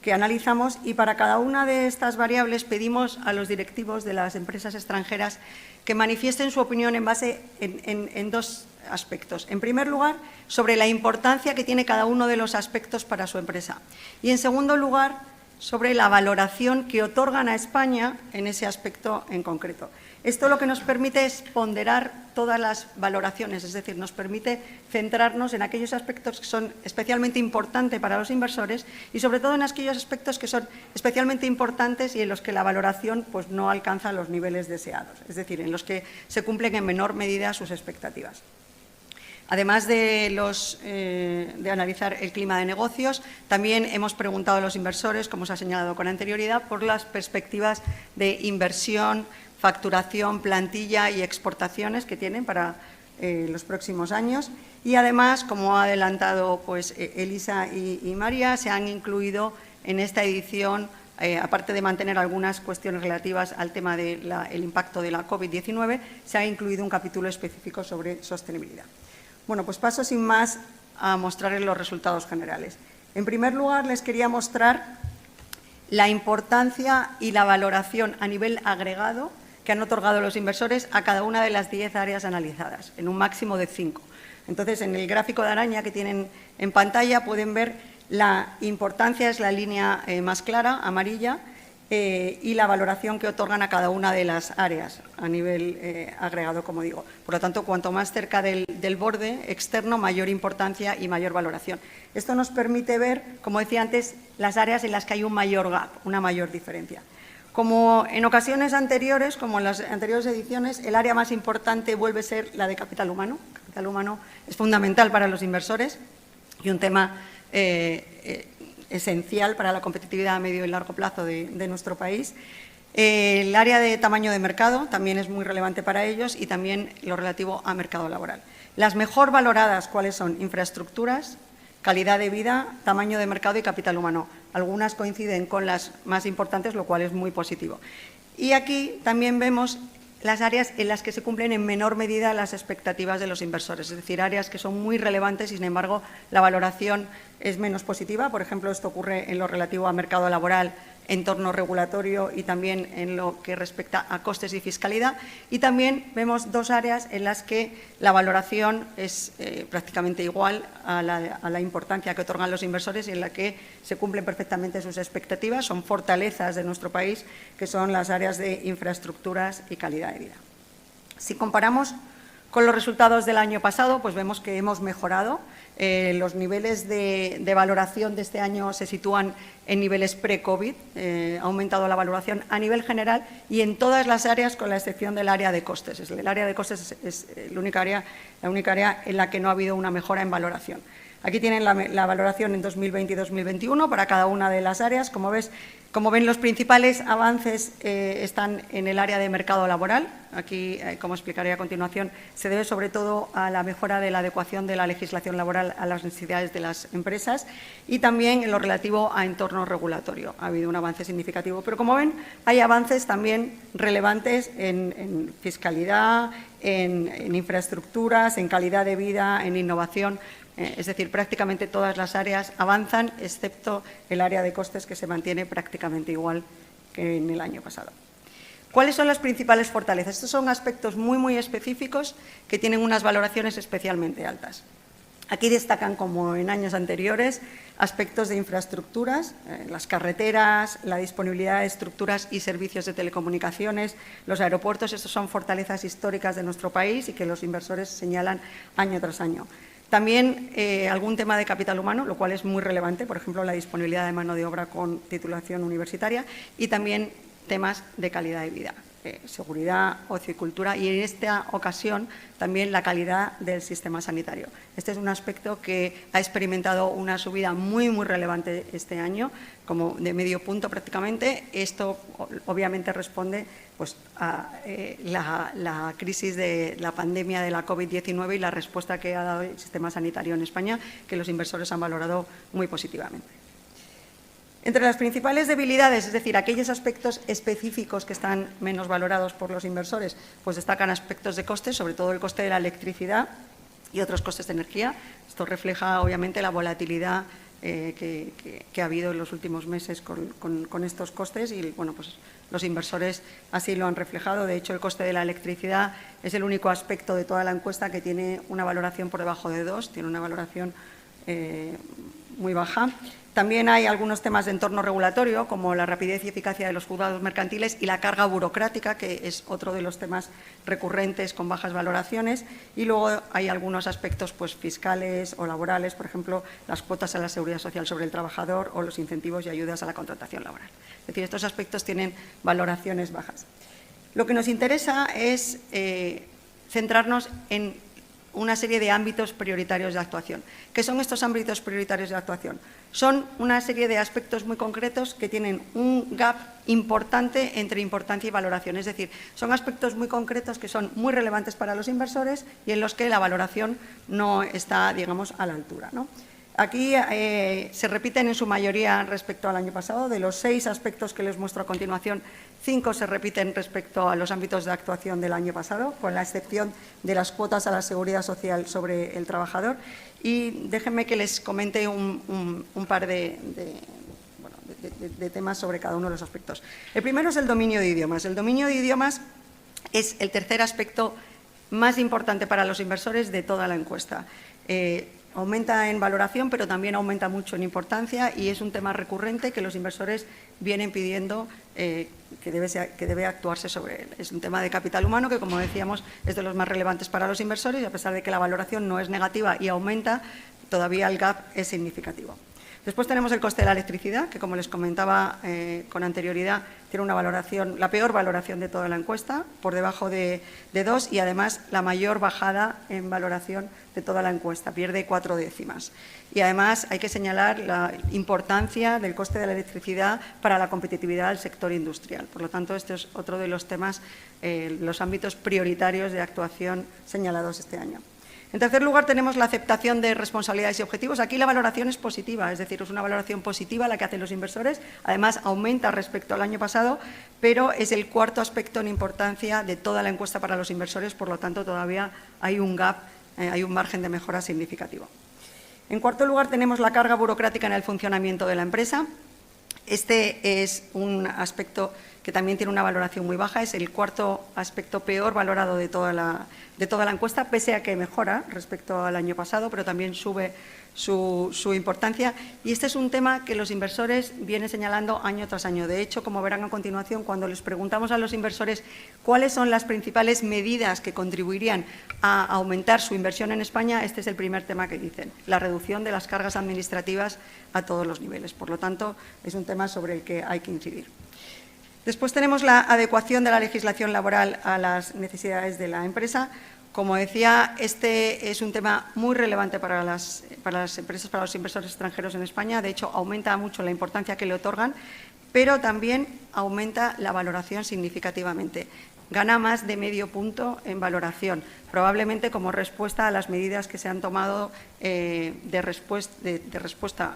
que analizamos y para cada una de estas variables pedimos a los directivos de las empresas extranjeras que manifiesten su opinión en base en 2 aspectos. En primer lugar, sobre la importancia que tiene cada uno de los aspectos para su empresa. Y en segundo lugar, sobre la valoración que otorgan a España en ese aspecto en concreto. Esto lo que nos permite es ponderar todas las valoraciones, es decir, nos permite centrarnos en aquellos aspectos que son especialmente importantes para los inversores y sobre todo en aquellos aspectos que son especialmente importantes y en los que la valoración pues, no alcanza los niveles deseados, es decir, en los que se cumplen en menor medida sus expectativas. Además de analizar el clima de negocios, también hemos preguntado a los inversores, como se ha señalado con anterioridad, por las perspectivas de inversión, facturación, plantilla y exportaciones que tienen para los próximos años. Y además, como ha adelantado pues, Elisa y María, se han incluido en esta edición, aparte de mantener algunas cuestiones relativas al tema del impacto de la COVID-19, se ha incluido un capítulo específico sobre sostenibilidad. Bueno, pues paso sin más a mostrarles los resultados generales. En primer lugar, les quería mostrar la importancia y la valoración a nivel agregado que han otorgado los inversores a cada una de las 10 áreas analizadas, en un máximo de 5. Entonces, en el gráfico de araña que tienen en pantalla pueden ver la importancia, es la línea más clara, amarilla, y la valoración que otorgan a cada una de las áreas a nivel agregado, como digo. Por lo tanto, cuanto más cerca del borde externo, mayor importancia y mayor valoración. Esto nos permite ver, como decía antes, las áreas en las que hay un mayor gap, una mayor diferencia. Como en ocasiones anteriores, como en las anteriores ediciones, el área más importante vuelve a ser la de capital humano. El capital humano es fundamental para los inversores y un tema esencial para la competitividad a medio y largo plazo de nuestro país. El área de tamaño de mercado también es muy relevante para ellos y también lo relativo a mercado laboral. Las mejor valoradas, ¿cuáles son? Infraestructuras, calidad de vida, tamaño de mercado y capital humano. Algunas coinciden con las más importantes, lo cual es muy positivo. Y aquí también vemos las áreas en las que se cumplen en menor medida las expectativas de los inversores, es decir, áreas que son muy relevantes y, sin embargo, la valoración es menos positiva. Por ejemplo, esto ocurre en lo relativo a mercado laboral, entorno regulatorio y también en lo que respecta a costes y fiscalidad. Y también vemos 2 áreas en las que la valoración es prácticamente igual a la importancia que otorgan los inversores y en la que se cumplen perfectamente sus expectativas. Son fortalezas de nuestro país, que son las áreas de infraestructuras y calidad de vida. Si comparamos con los resultados del año pasado, pues vemos que hemos mejorado. Los niveles de valoración de este año se sitúan en niveles pre-COVID, ha aumentado la valoración a nivel general y en todas las áreas, con la excepción del área de costes. El área de costes es la única área en la que no ha habido una mejora en valoración. Aquí tienen la valoración en 2020 y 2021 para cada una de las áreas. Como ven, los principales avances están en el área de mercado laboral. Aquí, como explicaré a continuación, se debe sobre todo a la mejora de la adecuación de la legislación laboral a las necesidades de las empresas y también en lo relativo a entorno regulatorio. Ha habido un avance significativo, pero como ven, hay avances también relevantes en fiscalidad, en infraestructuras, en calidad de vida, en innovación. Es decir, prácticamente todas las áreas avanzan, excepto el área de costes, que se mantiene prácticamente igual que en el año pasado. ¿Cuáles son las principales fortalezas? Estos son aspectos muy específicos que tienen unas valoraciones especialmente altas. Aquí destacan, como en años anteriores, aspectos de infraestructuras, las carreteras, la disponibilidad de estructuras y servicios de telecomunicaciones, los aeropuertos. Estos son fortalezas históricas de nuestro país y que los inversores señalan año tras año. También algún tema de capital humano, lo cual es muy relevante, por ejemplo, la disponibilidad de mano de obra con titulación universitaria y también temas de calidad de vida. seguridad, ocio y cultura, y en esta ocasión también la calidad del sistema sanitario. Este es un aspecto que ha experimentado una subida muy relevante este año, como de medio punto prácticamente. Esto obviamente responde pues, a la crisis de la pandemia de la COVID-19 y la respuesta que ha dado el sistema sanitario en España, que los inversores han valorado muy positivamente. Entre las principales debilidades, es decir, aquellos aspectos específicos que están menos valorados por los inversores, pues destacan aspectos de costes, sobre todo el coste de la electricidad y otros costes de energía. Esto refleja, obviamente, la volatilidad que ha habido en los últimos meses con estos costes y, bueno, pues los inversores así lo han reflejado. De hecho, el coste de la electricidad es el único aspecto de toda la encuesta que tiene una valoración por debajo de 2, tiene una valoración muy baja. También hay algunos temas de entorno regulatorio, como la rapidez y eficacia de los juzgados mercantiles y la carga burocrática, que es otro de los temas recurrentes con bajas valoraciones. Y luego hay algunos aspectos pues, fiscales o laborales, por ejemplo, las cuotas a la seguridad social sobre el trabajador o los incentivos y ayudas a la contratación laboral. Es decir, estos aspectos tienen valoraciones bajas. Lo que nos interesa es centrarnos en una serie de ámbitos prioritarios de actuación. ¿Qué son estos ámbitos prioritarios de actuación? Son una serie de aspectos muy concretos que tienen un gap importante entre importancia y valoración. Es decir, son aspectos muy concretos que son muy relevantes para los inversores y en los que la valoración no está, digamos, a la altura, ¿no? Aquí se repiten en su mayoría respecto al año pasado. De los 6 aspectos que les muestro a continuación, 5 se repiten respecto a los ámbitos de actuación del año pasado, con la excepción de las cuotas a la seguridad social sobre el trabajador. Y déjenme que les comente un par de temas sobre cada uno de los aspectos. El primero es el dominio de idiomas. El dominio de idiomas es el tercer aspecto más importante para los inversores de toda la encuesta. Aumenta en valoración, pero también aumenta mucho en importancia y es un tema recurrente que los inversores vienen pidiendo que debe actuarse sobre él. Es un tema de capital humano que, como decíamos, es de los más relevantes para los inversores y a pesar de que la valoración no es negativa y aumenta, todavía el gap es significativo. Después tenemos el coste de la electricidad, que como les comentaba con anterioridad, tiene una valoración, la peor valoración de toda la encuesta, por debajo de 2 y además la mayor bajada en valoración de toda la encuesta, pierde 4 décimas. Y además hay que señalar la importancia del coste de la electricidad para la competitividad del sector industrial. Por lo tanto, este es otro de los temas, los ámbitos prioritarios de actuación señalados este año. En tercer lugar, tenemos la aceptación de responsabilidades y objetivos. Aquí la valoración es positiva, es decir, es una valoración positiva la que hacen los inversores. Además, aumenta respecto al año pasado, pero es el cuarto aspecto en importancia de toda la encuesta para los inversores. Por lo tanto, todavía hay un gap, hay un margen de mejora significativo. En cuarto lugar, tenemos la carga burocrática en el funcionamiento de la empresa. Este es un aspecto que también tiene una valoración muy baja, es el cuarto aspecto peor valorado de toda la encuesta, pese a que mejora respecto al año pasado, pero también sube su importancia. Y este es un tema que los inversores vienen señalando año tras año. De hecho, como verán a continuación, cuando les preguntamos a los inversores cuáles son las principales medidas que contribuirían a aumentar su inversión en España, este es el primer tema que dicen, la reducción de las cargas administrativas a todos los niveles. Por lo tanto, es un tema sobre el que hay que incidir. Después tenemos la adecuación de la legislación laboral a las necesidades de la empresa. Como decía, este es un tema muy relevante para las empresas, para los inversores extranjeros en España. De hecho, aumenta mucho la importancia que le otorgan, pero también aumenta la valoración significativamente. Gana más de medio punto en valoración, probablemente como respuesta a las medidas que se han tomado de respuesta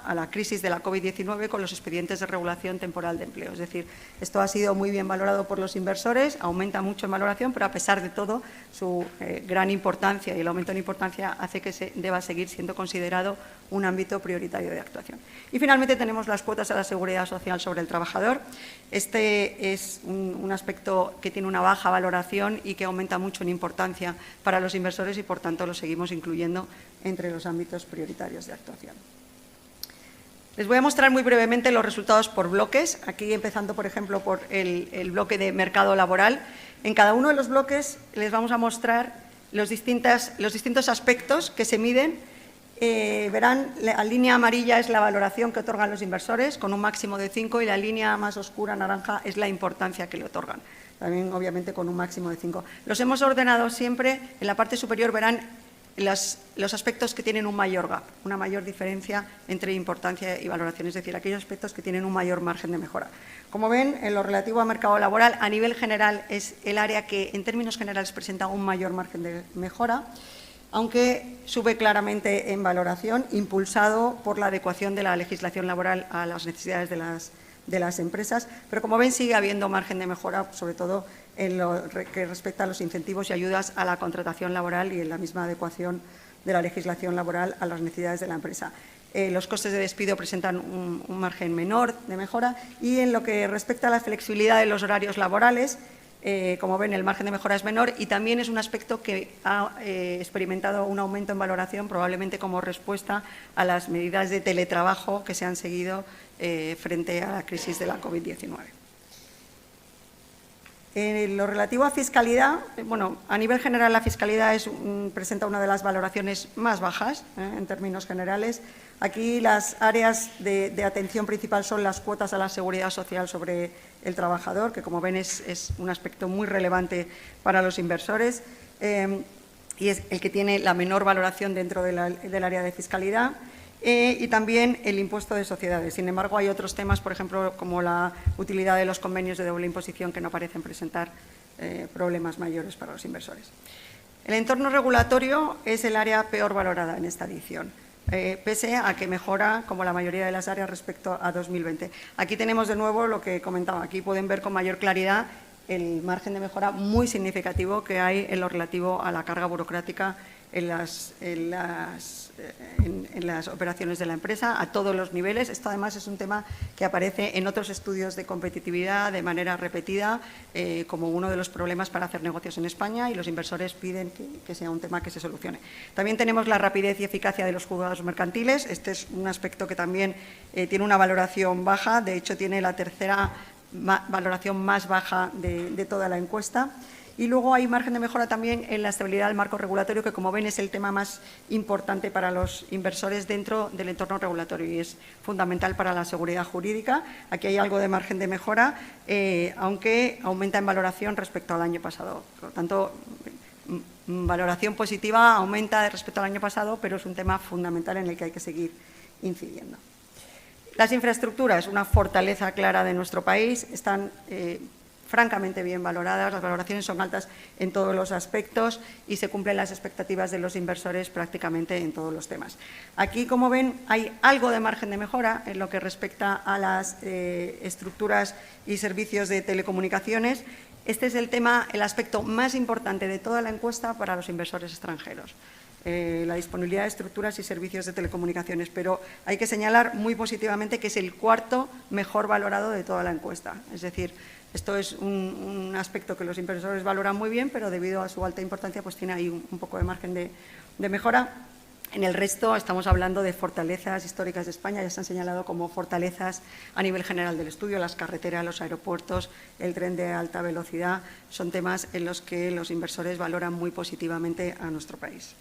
a la crisis de la COVID-19 con los expedientes de regulación temporal de empleo. Es decir, esto ha sido muy bien valorado por los inversores, aumenta mucho en valoración, pero a pesar de todo, su gran importancia y el aumento en importancia hace que deba seguir siendo considerado un ámbito prioritario de actuación. Y finalmente tenemos las cuotas a la seguridad social sobre el trabajador. Este es un aspecto que tiene una baja valoración y que aumenta mucho en importancia para los inversores y, por tanto, lo seguimos incluyendo entre los ámbitos prioritarios de actuación. Les voy a mostrar muy brevemente los resultados por bloques, aquí empezando, por ejemplo, por el bloque de mercado laboral. En cada uno de los bloques les vamos a mostrar los distintos aspectos que se miden verán, la línea amarilla es la valoración que otorgan los inversores, con un máximo de 5, y la línea más oscura, naranja, es la importancia que le otorgan, también obviamente con un máximo de 5. Los hemos ordenado siempre, en la parte superior verán los aspectos que tienen un mayor gap, una mayor diferencia entre importancia y valoración, es decir, aquellos aspectos que tienen un mayor margen de mejora. Como ven, en lo relativo al mercado laboral, a nivel general es el área que en términos generales presenta un mayor margen de mejora, aunque sube claramente en valoración, impulsado por la adecuación de la legislación laboral a las necesidades de las empresas, pero como ven sigue habiendo margen de mejora, sobre todo en lo que respecta a los incentivos y ayudas a la contratación laboral y en la misma adecuación de la legislación laboral a las necesidades de la empresa. Los costes de despido presentan un margen menor de mejora, y en lo que respecta a la flexibilidad de los horarios laborales, como ven, el margen de mejora es menor, y también es un aspecto que ha experimentado un aumento en valoración, probablemente como respuesta a las medidas de teletrabajo que se han seguido frente a la crisis de la COVID-19. En lo relativo a fiscalidad, bueno, a nivel general la fiscalidad presenta una de las valoraciones más bajas en términos generales. Aquí las áreas de atención principal son las cuotas a la seguridad social sobre el trabajador, que como ven es un aspecto muy relevante para los inversores y es el que tiene la menor valoración dentro del área de fiscalidad. Y también el impuesto de sociedades. Sin embargo, hay otros temas, por ejemplo, como la utilidad de los convenios de doble imposición, que no parecen presentar problemas mayores para los inversores. El entorno regulatorio es el área peor valorada en esta edición, pese a que mejora como la mayoría de las áreas respecto a 2020. Aquí tenemos de nuevo lo que comentaba. Aquí pueden ver con mayor claridad el margen de mejora muy significativo que hay en lo relativo a la carga burocrática en las operaciones de la empresa a todos los niveles. Esto además es un tema que aparece en otros estudios de competitividad de manera repetida como uno de los problemas para hacer negocios en España, y los inversores piden que sea un tema que se solucione. También tenemos la rapidez y eficacia de los juzgados mercantiles. Este es un aspecto que también tiene una valoración baja, de hecho tiene la tercera valoración más baja de toda la encuesta. Y luego hay margen de mejora también en la estabilidad del marco regulatorio, que como ven es el tema más importante para los inversores dentro del entorno regulatorio y es fundamental para la seguridad jurídica. Aquí hay algo de margen de mejora, aunque aumenta en valoración respecto al año pasado. Por lo tanto, valoración positiva aumenta respecto al año pasado, pero es un tema fundamental en el que hay que seguir incidiendo. Las infraestructuras, una fortaleza clara de nuestro país, están francamente bien valoradas, las valoraciones son altas en todos los aspectos y se cumplen las expectativas de los inversores prácticamente en todos los temas. Aquí, como ven, hay algo de margen de mejora en lo que respecta a las estructuras y servicios de telecomunicaciones. Este es el aspecto más importante de toda la encuesta para los inversores extranjeros. La disponibilidad de estructuras y servicios de telecomunicaciones, pero hay que señalar muy positivamente que es el cuarto mejor valorado de toda la encuesta. Es decir, esto es un aspecto que los inversores valoran muy bien, pero debido a su alta importancia pues tiene ahí un poco de margen de mejora. En el resto estamos hablando de fortalezas históricas de España, ya se han señalado como fortalezas a nivel general del estudio, las carreteras, los aeropuertos, el tren de alta velocidad, son temas en los que los inversores valoran muy positivamente a nuestro país.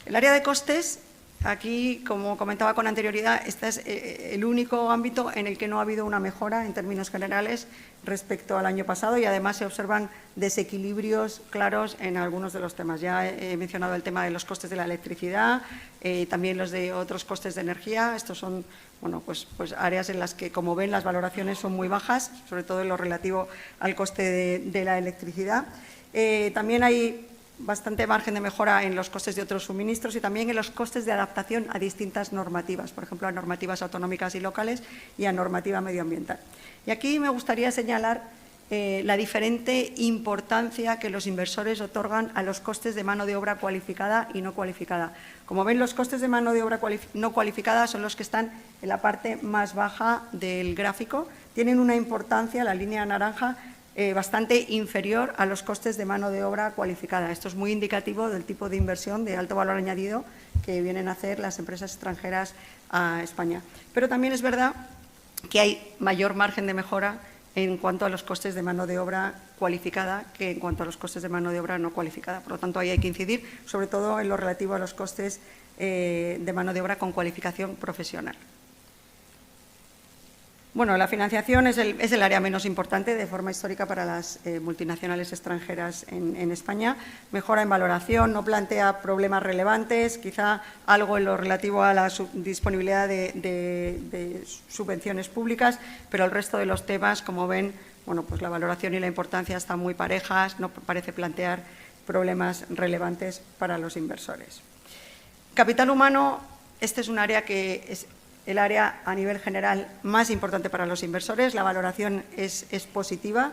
El área de costes, aquí, como comentaba con anterioridad, este es el único ámbito en el que no ha habido una mejora en términos generales respecto al año pasado y además se observan desequilibrios claros en algunos de los temas. Ya he mencionado el tema de los costes de la electricidad, también los de otros costes de energía. Estos son pues áreas en las que, como ven, las valoraciones son muy bajas, sobre todo en lo relativo al coste de la electricidad. También hay bastante margen de mejora en los costes de otros suministros y también en los costes de adaptación a distintas normativas, por ejemplo, a normativas autonómicas y locales y a normativa medioambiental. Y aquí me gustaría señalar la diferente importancia que los inversores otorgan a los costes de mano de obra cualificada y no cualificada. Como ven, los costes de mano de obra no cualificada son los que están en la parte más baja del gráfico. Tienen una importancia, la línea naranja, bastante inferior a los costes de mano de obra cualificada. Esto es muy indicativo del tipo de inversión de alto valor añadido que vienen a hacer las empresas extranjeras a España. Pero también es verdad que hay mayor margen de mejora en cuanto a los costes de mano de obra cualificada que en cuanto a los costes de mano de obra no cualificada. Por lo tanto, ahí hay que incidir, sobre todo en lo relativo a los costes de mano de obra con cualificación profesional. Bueno, la financiación es el área menos importante de forma histórica para las multinacionales extranjeras en España. Mejora en valoración, no plantea problemas relevantes, quizá algo en lo relativo a la disponibilidad de subvenciones públicas, pero el resto de los temas, como ven, bueno, pues la valoración y la importancia están muy parejas, no parece plantear problemas relevantes para los inversores. Capital humano, este es un área que es el área a nivel general más importante para los inversores. La valoración es positiva.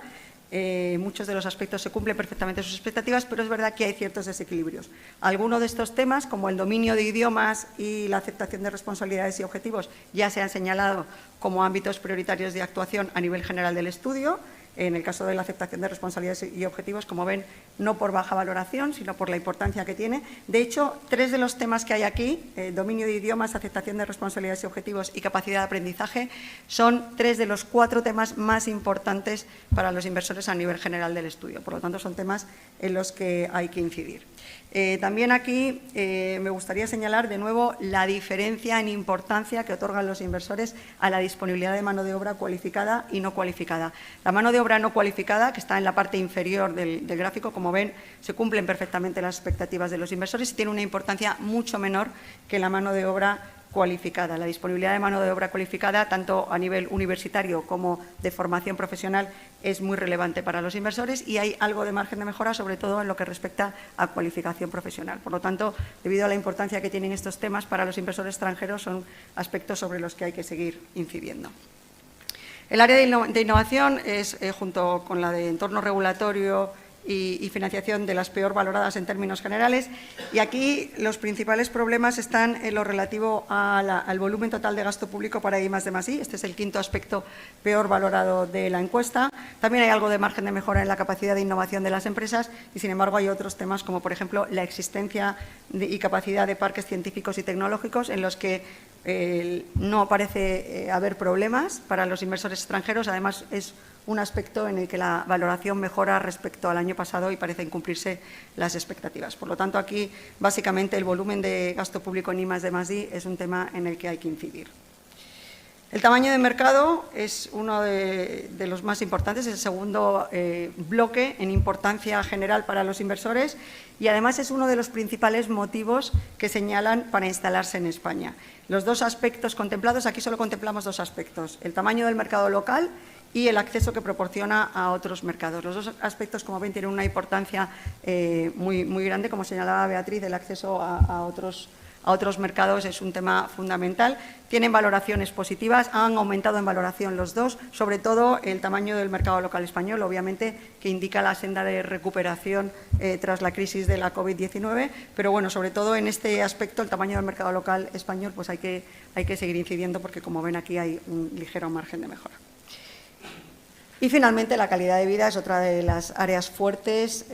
Muchos de los aspectos se cumplen perfectamente sus expectativas, pero es verdad que hay ciertos desequilibrios. Algunos de estos temas, como el dominio de idiomas y la aceptación de responsabilidades y objetivos, ya se han señalado como ámbitos prioritarios de actuación a nivel general del estudio. En el caso de la aceptación de responsabilidades y objetivos, como ven, no por baja valoración, sino por la importancia que tiene. De hecho, 3 de los temas que hay aquí, dominio de idiomas, aceptación de responsabilidades y objetivos y capacidad de aprendizaje, son 3 de los 4 temas más importantes para los inversores a nivel general del estudio. Por lo tanto, son temas en los que hay que incidir. También aquí me gustaría señalar de nuevo la diferencia en importancia que otorgan los inversores a la disponibilidad de mano de obra cualificada y no cualificada. La mano de obra no cualificada, que está en la parte inferior del gráfico, como ven, se cumplen perfectamente las expectativas de los inversores y tiene una importancia mucho menor que la mano de obra cualificada. La disponibilidad de mano de obra cualificada, tanto a nivel universitario como de formación profesional, es muy relevante para los inversores y hay algo de margen de mejora, sobre todo en lo que respecta a cualificación profesional. Por lo tanto, debido a la importancia que tienen estos temas para los inversores extranjeros, son aspectos sobre los que hay que seguir incidiendo. El área de innovación es, junto con la de entorno regulatorio y financiación, de las peor valoradas en términos generales. Y aquí los principales problemas están en lo relativo al volumen total de gasto público para I+D+I. Este es el 5º aspecto peor valorado de la encuesta. También hay algo de margen de mejora en la capacidad de innovación de las empresas y, sin embargo, hay otros temas como, por ejemplo, la existencia y capacidad de parques científicos y tecnológicos en los que no parece haber problemas para los inversores extranjeros. Además, es un aspecto en el que la valoración mejora respecto al año pasado y parecen cumplirse las expectativas. Por lo tanto, aquí, básicamente, el volumen de gasto público en I+D+I es un tema en el que hay que incidir. El tamaño de mercado es uno de los más importantes, es el segundo bloque en importancia general para los inversores y, además, es uno de los principales motivos que señalan para instalarse en España. Los 2 aspectos contemplados, aquí solo contemplamos 2 aspectos, el tamaño del mercado local y el acceso que proporciona a otros mercados. Los 2 aspectos, como ven, tienen una importancia muy grande. Como señalaba Beatriz, el acceso a otros mercados es un tema fundamental. Tienen valoraciones positivas, han aumentado en valoración los 2, sobre todo el tamaño del mercado local español, obviamente, que indica la senda de recuperación tras la crisis de la COVID-19, pero bueno, sobre todo en este aspecto, el tamaño del mercado local español, pues hay que seguir incidiendo porque, como ven, aquí hay un ligero margen de mejora. Y, finalmente, la calidad de vida es otra de las áreas fuertes,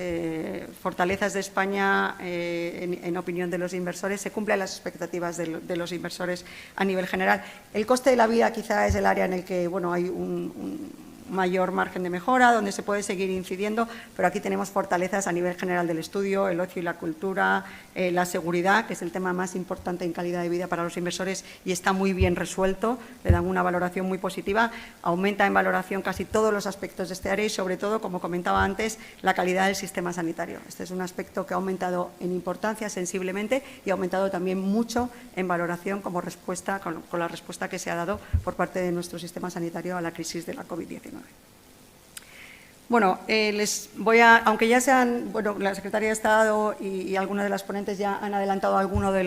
fortalezas de España, en opinión de los inversores. Se cumplen las expectativas de los inversores a nivel general. El coste de la vida quizá es el área en el que hay un mayor margen de mejora, donde se puede seguir incidiendo, pero aquí tenemos fortalezas a nivel general del estudio, el ocio y la cultura, la seguridad, que es el tema más importante en calidad de vida para los inversores y está muy bien resuelto, le dan una valoración muy positiva, aumenta en valoración casi todos los aspectos de este área y, sobre todo, como comentaba antes, la calidad del sistema sanitario. Este es un aspecto que ha aumentado en importancia sensiblemente y ha aumentado también mucho en valoración como respuesta, con la respuesta que se ha dado por parte de nuestro sistema sanitario a la crisis de la COVID-19. Bueno, aunque ya la Secretaría de Estado y algunas de las ponentes ya han adelantado algunos de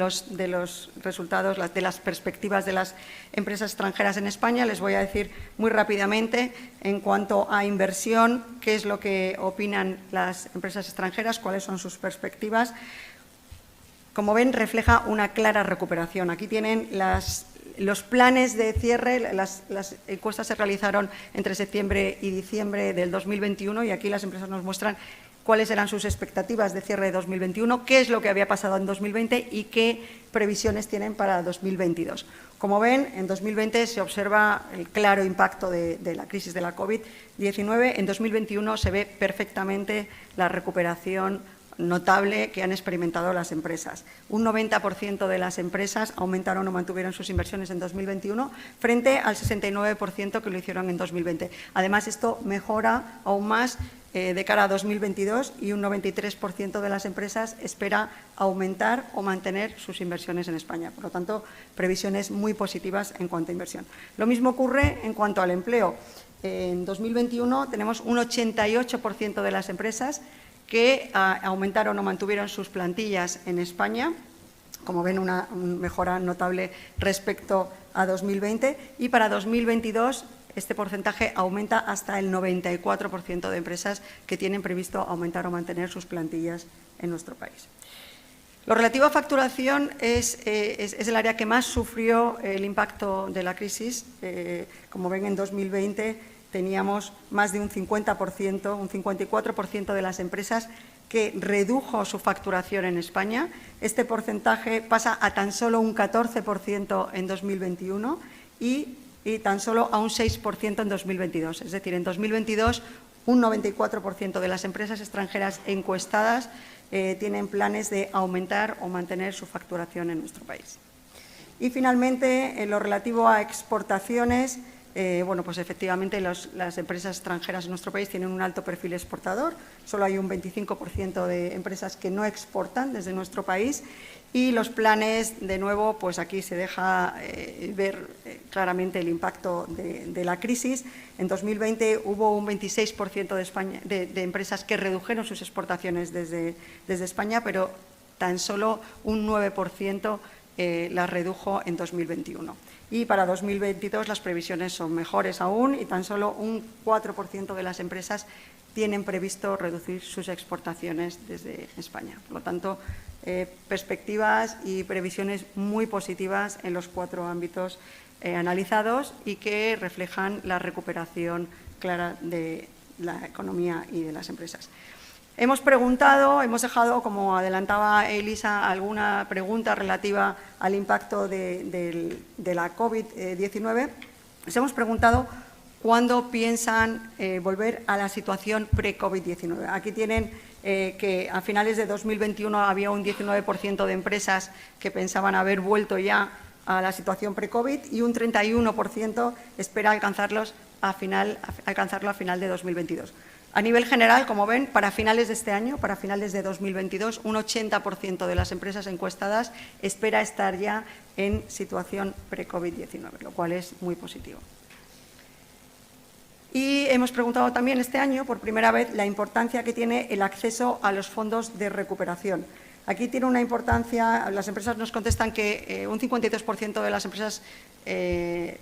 los resultados, de las perspectivas de las empresas extranjeras en España, les voy a decir muy rápidamente, en cuanto a inversión, qué es lo que opinan las empresas extranjeras, cuáles son sus perspectivas. Como ven, refleja una clara recuperación. Aquí tienen los planes de cierre. Las encuestas se realizaron entre septiembre y diciembre del 2021 y aquí las empresas nos muestran cuáles eran sus expectativas de cierre de 2021, qué es lo que había pasado en 2020 y qué previsiones tienen para 2022. Como ven, en 2020 se observa el claro impacto de la crisis de la COVID-19. En 2021 se ve perfectamente la recuperación notable que han experimentado las empresas. Un 90% de las empresas aumentaron o mantuvieron sus inversiones en 2021 frente al 69% que lo hicieron en 2020. Además, esto mejora aún más de cara a 2022 y un 93% de las empresas espera aumentar o mantener sus inversiones en España. Por lo tanto, previsiones muy positivas en cuanto a inversión. Lo mismo ocurre en cuanto al empleo. En 2021 tenemos un 88% de las empresas que aumentaron o mantuvieron sus plantillas en España. Como ven, una mejora notable respecto a 2020 y para 2022 este porcentaje aumenta hasta el 94% de empresas que tienen previsto aumentar o mantener sus plantillas en nuestro país. Lo relativo a facturación es el área que más sufrió el impacto de la crisis. Como ven, en 2020 teníamos más de un 50%, un 54% de las empresas que redujo su facturación en España. Este porcentaje pasa a tan solo un 14% en 2021 y tan solo a un 6% en 2022. Es decir, en 2022 un 94% de las empresas extranjeras encuestadas tienen planes de aumentar o mantener su facturación en nuestro país. Y finalmente, en lo relativo a exportaciones, bueno, pues efectivamente las empresas extranjeras en nuestro país tienen un alto perfil exportador. Solo hay un 25% de empresas que no exportan desde nuestro país y los planes, de nuevo, pues aquí se deja ver claramente el impacto de la crisis. En 2020 hubo un 26% de empresas que redujeron sus exportaciones desde España, pero tan solo un 9% las redujo en 2021. Y para 2022 las previsiones son mejores aún y tan solo un 4% de las empresas tienen previsto reducir sus exportaciones desde España. Por lo tanto, perspectivas y previsiones muy positivas en los 4 ámbitos analizados y que reflejan la recuperación clara de la economía y de las empresas. Hemos preguntado, hemos dejado, como adelantaba Elisa, alguna pregunta relativa al impacto de la COVID-19. Les hemos preguntado cuándo piensan volver a la situación pre-COVID-19. Aquí tienen que a finales de 2021 había un 19% de empresas que pensaban haber vuelto ya a la situación pre-COVID y un 31% espera alcanzarlo a final de 2022. A nivel general, como ven, para finales de este año, para finales de 2022, un 80% de las empresas encuestadas espera estar ya en situación pre-COVID-19, lo cual es muy positivo. Y hemos preguntado también este año, por primera vez, la importancia que tiene el acceso a los fondos de recuperación. Aquí tiene una importancia, las empresas nos contestan que un 52% de las empresas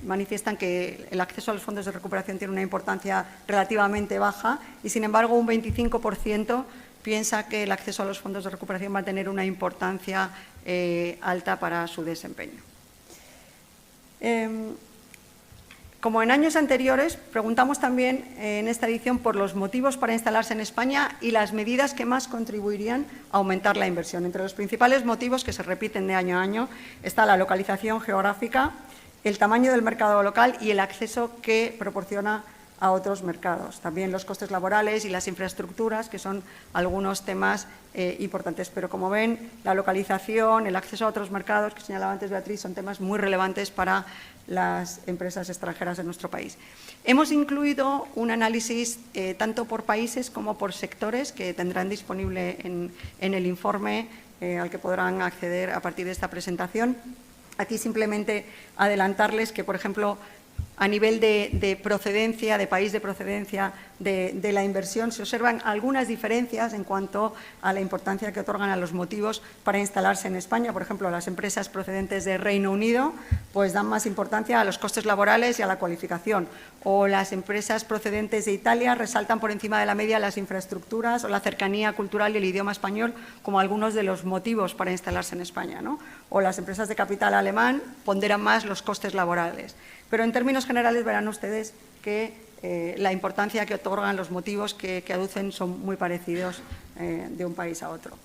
manifiestan que el acceso a los fondos de recuperación tiene una importancia relativamente baja y, sin embargo, un 25% piensa que el acceso a los fondos de recuperación va a tener una importancia alta para su desempeño. Como en años anteriores, preguntamos también en esta edición por los motivos para instalarse en España y las medidas que más contribuirían a aumentar la inversión. Entre los principales motivos que se repiten de año a año está la localización geográfica, el tamaño del mercado local y el acceso que proporciona a otros mercados. También los costes laborales y las infraestructuras, que son algunos temas importantes. Pero, como ven, la localización, el acceso a otros mercados, que señalaba antes Beatriz, son temas muy relevantes para las empresas extranjeras de nuestro país. Hemos incluido un análisis tanto por países como por sectores que tendrán disponible en el informe al que podrán acceder a partir de esta presentación. Aquí simplemente adelantarles que, por ejemplo, a nivel de procedencia, de país de procedencia de la inversión, se observan algunas diferencias en cuanto a la importancia que otorgan a los motivos para instalarse en España. Por ejemplo, las empresas procedentes de Reino Unido pues dan más importancia a los costes laborales y a la cualificación. O las empresas procedentes de Italia resaltan por encima de la media las infraestructuras o la cercanía cultural y el idioma español como algunos de los motivos para instalarse en España, ¿no? O las empresas de capital alemán ponderan más los costes laborales. Pero en términos generales verán ustedes que la importancia que otorgan los motivos que aducen son muy parecidos de un país a otro.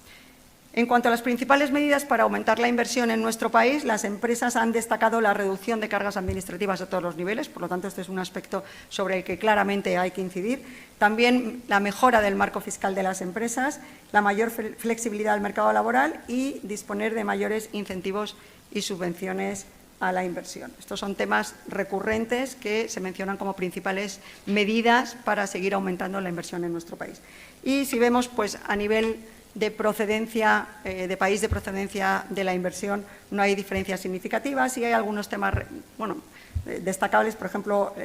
En cuanto a las principales medidas para aumentar la inversión en nuestro país, las empresas han destacado la reducción de cargas administrativas a todos los niveles, por lo tanto, este es un aspecto sobre el que claramente hay que incidir. También la mejora del marco fiscal de las empresas, la mayor flexibilidad del mercado laboral y disponer de mayores incentivos y subvenciones a la inversión. Estos son temas recurrentes que se mencionan como principales medidas para seguir aumentando la inversión en nuestro país. Y si vemos, pues a nivel de procedencia, de país de procedencia de la inversión, no hay diferencias significativas y hay algunos temas, destacables. Por ejemplo,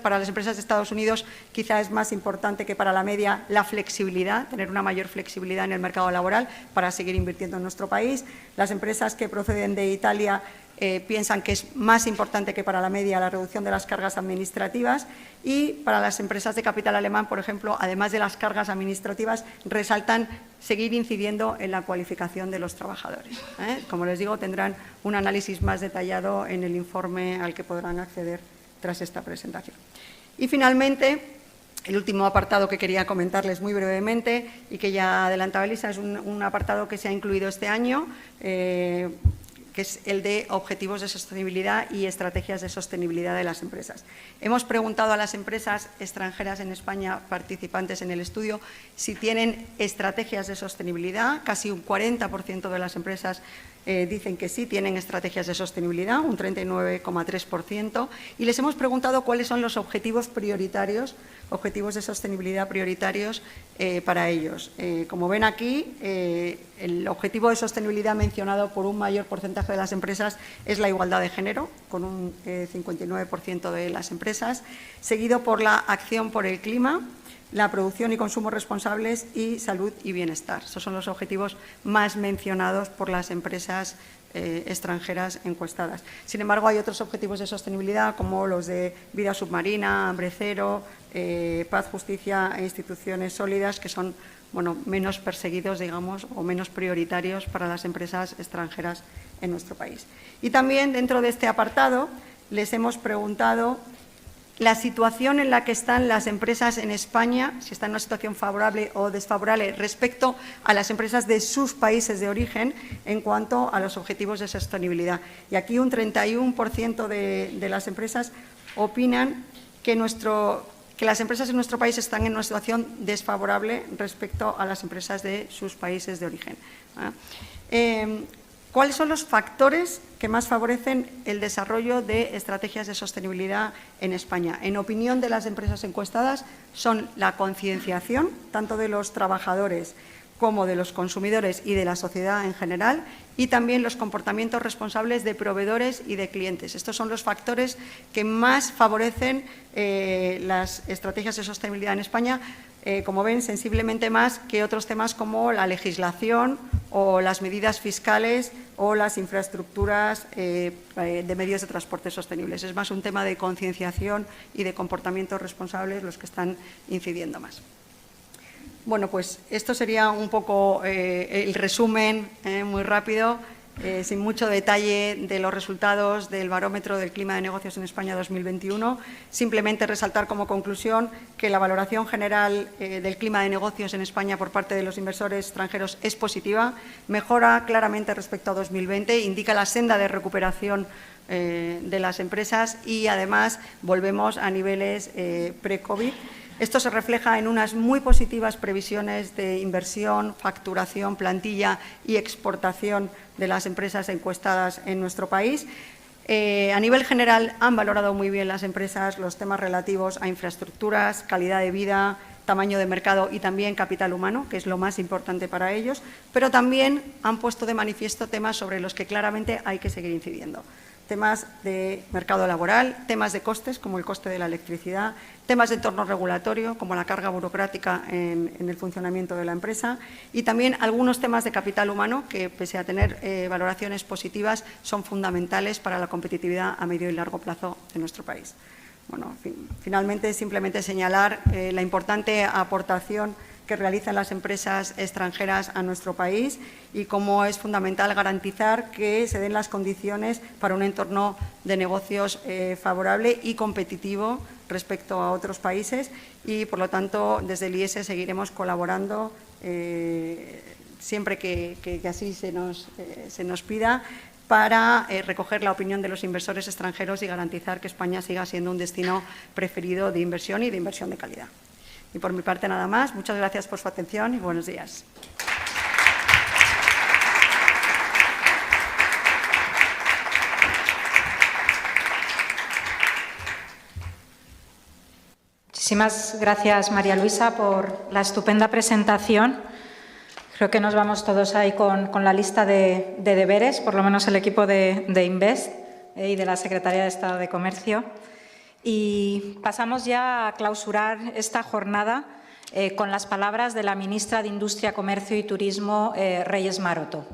para las empresas de Estados Unidos quizá es más importante que para la media la flexibilidad, tener una mayor flexibilidad en el mercado laboral para seguir invirtiendo en nuestro país. Las empresas que proceden de Italia piensan que es más importante que para la media la reducción de las cargas administrativas y para las empresas de capital alemán, por ejemplo, además de las cargas administrativas, resaltan seguir incidiendo en la cualificación de los trabajadores. Como les digo, tendrán un análisis más detallado en el informe al que podrán acceder tras esta presentación. Y finalmente, el último apartado que quería comentarles muy brevemente y que ya adelantaba Elisa es un apartado que se ha incluido este año, que es el de objetivos de sostenibilidad y estrategias de sostenibilidad de las empresas. Hemos preguntado a las empresas extranjeras en España participantes en el estudio si tienen estrategias de sostenibilidad. Casi un 40% de las empresas dicen que sí tienen estrategias de sostenibilidad, un 39,3%, y les hemos preguntado cuáles son los objetivos prioritarios, objetivos de sostenibilidad prioritarios para ellos. Como ven aquí, el objetivo de sostenibilidad mencionado por un mayor porcentaje de las empresas es la igualdad de género, con un 59% de las empresas, seguido por la acción por el clima, la producción y consumo responsables y salud y bienestar. Estos son los objetivos más mencionados por las empresas extranjeras encuestadas. Sin embargo, hay otros objetivos de sostenibilidad como los de vida submarina, hambre cero, paz, justicia e instituciones sólidas, que son menos perseguidos, digamos, o menos prioritarios para las empresas extranjeras en nuestro país. Y también dentro de este apartado les hemos preguntado la situación en la que están las empresas en España, si están en una situación favorable o desfavorable respecto a las empresas de sus países de origen en cuanto a los objetivos de sostenibilidad. Y aquí un 31% de las empresas opinan que las empresas en nuestro país están en una situación desfavorable respecto a las empresas de sus países de origen. ¿Cuáles son los factores que más favorecen el desarrollo de estrategias de sostenibilidad en España? En opinión de las empresas encuestadas, son la concienciación, tanto de los trabajadores como de los consumidores y de la sociedad en general, y también los comportamientos responsables de proveedores y de clientes. Estos son los factores que más favorecen las estrategias de sostenibilidad en España, como ven, sensiblemente más que otros temas como la legislación o las medidas fiscales o las infraestructuras de medios de transporte sostenibles. Es más un tema de concienciación y de comportamientos responsables los que están incidiendo más. Bueno, pues esto sería un poco el resumen muy rápido, sin mucho detalle, de los resultados del Barómetro del Clima de Negocios en España 2021. Simplemente resaltar como conclusión que la valoración general del clima de negocios en España por parte de los inversores extranjeros es positiva, mejora claramente respecto a 2020, indica la senda de recuperación de las empresas y, además, volvemos a niveles pre-COVID. Esto se refleja en unas muy positivas previsiones de inversión, facturación, plantilla y exportación de las empresas encuestadas en nuestro país. A nivel general, han valorado muy bien las empresas los temas relativos a infraestructuras, calidad de vida, tamaño de mercado y también capital humano, que es lo más importante para ellos, pero también han puesto de manifiesto temas sobre los que claramente hay que seguir incidiendo. Temas de mercado laboral, temas de costes, como el coste de la electricidad, temas de entorno regulatorio, como la carga burocrática en el funcionamiento de la empresa, y también algunos temas de capital humano que, pese a tener valoraciones positivas, son fundamentales para la competitividad a medio y largo plazo de nuestro país. Bueno, finalmente, simplemente señalar la importante aportación que realizan las empresas extranjeras a nuestro país y cómo es fundamental garantizar que se den las condiciones para un entorno de negocios favorable y competitivo respecto a otros países y, por lo tanto, desde el IES seguiremos colaborando siempre que así se nos pida, para recoger la opinión de los inversores extranjeros y garantizar que España siga siendo un destino preferido de inversión y de inversión de calidad. Y por mi parte nada más. Muchas gracias por su atención y buenos días. Muchísimas gracias, María Luisa, por la estupenda presentación. Creo que nos vamos todos ahí con la lista de deberes, por lo menos el equipo de Invest y de la Secretaría de Estado de Comercio. Y pasamos ya a clausurar esta jornada con las palabras de la ministra de Industria, Comercio y Turismo, Reyes Maroto.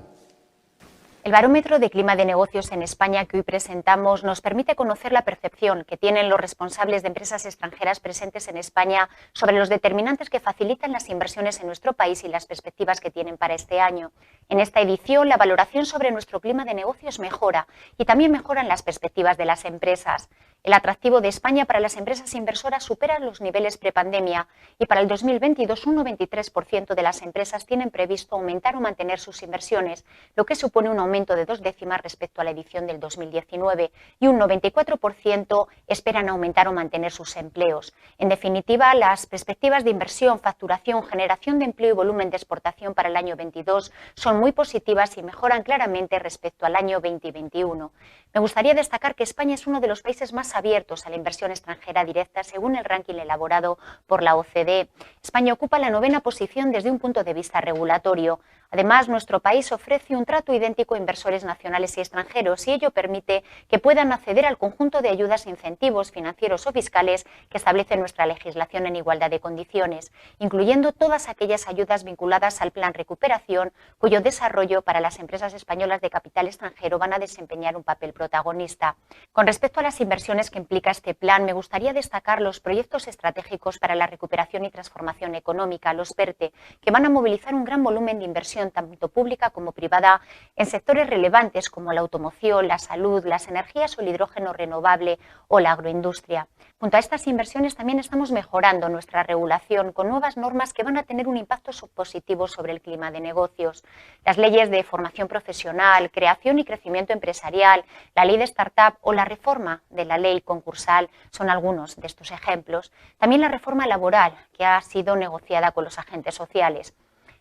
El barómetro de clima de negocios en España que hoy presentamos nos permite conocer la percepción que tienen los responsables de empresas extranjeras presentes en España sobre los determinantes que facilitan las inversiones en nuestro país y las perspectivas que tienen para este año. En esta edición, la valoración sobre nuestro clima de negocios mejora y también mejoran las perspectivas de las empresas. El atractivo de España para las empresas inversoras supera los niveles prepandemia y para el 2022 un 93% de las empresas tienen previsto aumentar o mantener sus inversiones, lo que supone un aumento de 2 décimas respecto a la edición del 2019 y un 94% esperan aumentar o mantener sus empleos. En definitiva, las perspectivas de inversión, facturación, generación de empleo y volumen de exportación para el año 22 son muy positivas y mejoran claramente respecto al año 2021. Me gustaría destacar que España es uno de los países más abiertos a la inversión extranjera directa según el ranking elaborado por la OCDE. España ocupa la 9ª posición desde un punto de vista regulatorio. Además, nuestro país ofrece un trato idéntico a inversores nacionales y extranjeros y ello permite que puedan acceder al conjunto de ayudas e incentivos financieros o fiscales que establece nuestra legislación en igualdad de condiciones, incluyendo todas aquellas ayudas vinculadas al Plan Recuperación, cuyo desarrollo para las empresas españolas de capital extranjero van a desempeñar un papel protagonista. Con respecto a las inversiones que implica este plan, me gustaría destacar los proyectos estratégicos para la recuperación y transformación económica, los PERTE, que van a movilizar un gran volumen de inversión tanto pública como privada en sectores relevantes como la automoción, la salud, las energías o el hidrógeno renovable o la agroindustria. Junto a estas inversiones también estamos mejorando nuestra regulación con nuevas normas que van a tener un impacto positivo sobre el clima de negocios. Las leyes de formación profesional, creación y crecimiento empresarial, la ley de startup o la reforma de la ley concursal son algunos de estos ejemplos. También la reforma laboral que ha sido negociada con los agentes sociales.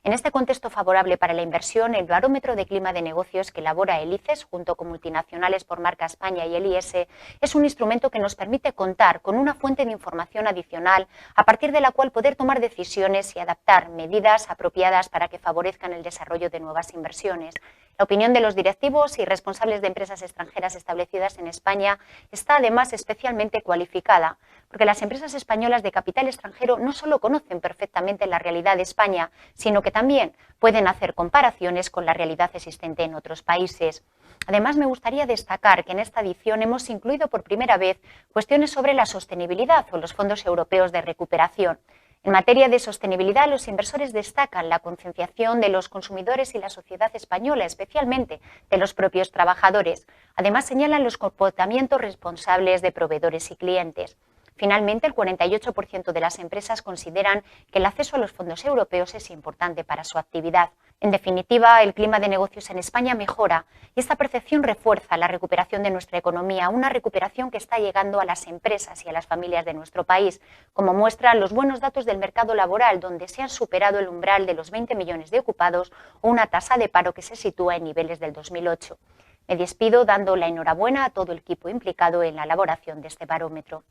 En este contexto favorable para la inversión, el barómetro de clima de negocios que elabora el ICES junto con multinacionales por marca España y el IES es un instrumento que nos permite contar con una fuente de información adicional a partir de la cual poder tomar decisiones y adaptar medidas apropiadas para que favorezcan el desarrollo de nuevas inversiones. La opinión de los directivos y responsables de empresas extranjeras establecidas en España está además especialmente cualificada, porque las empresas españolas de capital extranjero no solo conocen perfectamente la realidad de España, sino que también pueden hacer comparaciones con la realidad existente en otros países. Además, me gustaría destacar que en esta edición hemos incluido por primera vez cuestiones sobre la sostenibilidad o los fondos europeos de recuperación. En materia de sostenibilidad, los inversores destacan la concienciación de los consumidores y la sociedad española, especialmente de los propios trabajadores. Además, señalan los comportamientos responsables de proveedores y clientes. Finalmente, el 48% de las empresas consideran que el acceso a los fondos europeos es importante para su actividad. En definitiva, el clima de negocios en España mejora y esta percepción refuerza la recuperación de nuestra economía, una recuperación que está llegando a las empresas y a las familias de nuestro país, como muestran los buenos datos del mercado laboral, donde se han superado el umbral de los 20 millones de ocupados o una tasa de paro que se sitúa en niveles del 2008. Me despido dando la enhorabuena a todo el equipo implicado en la elaboración de este barómetro.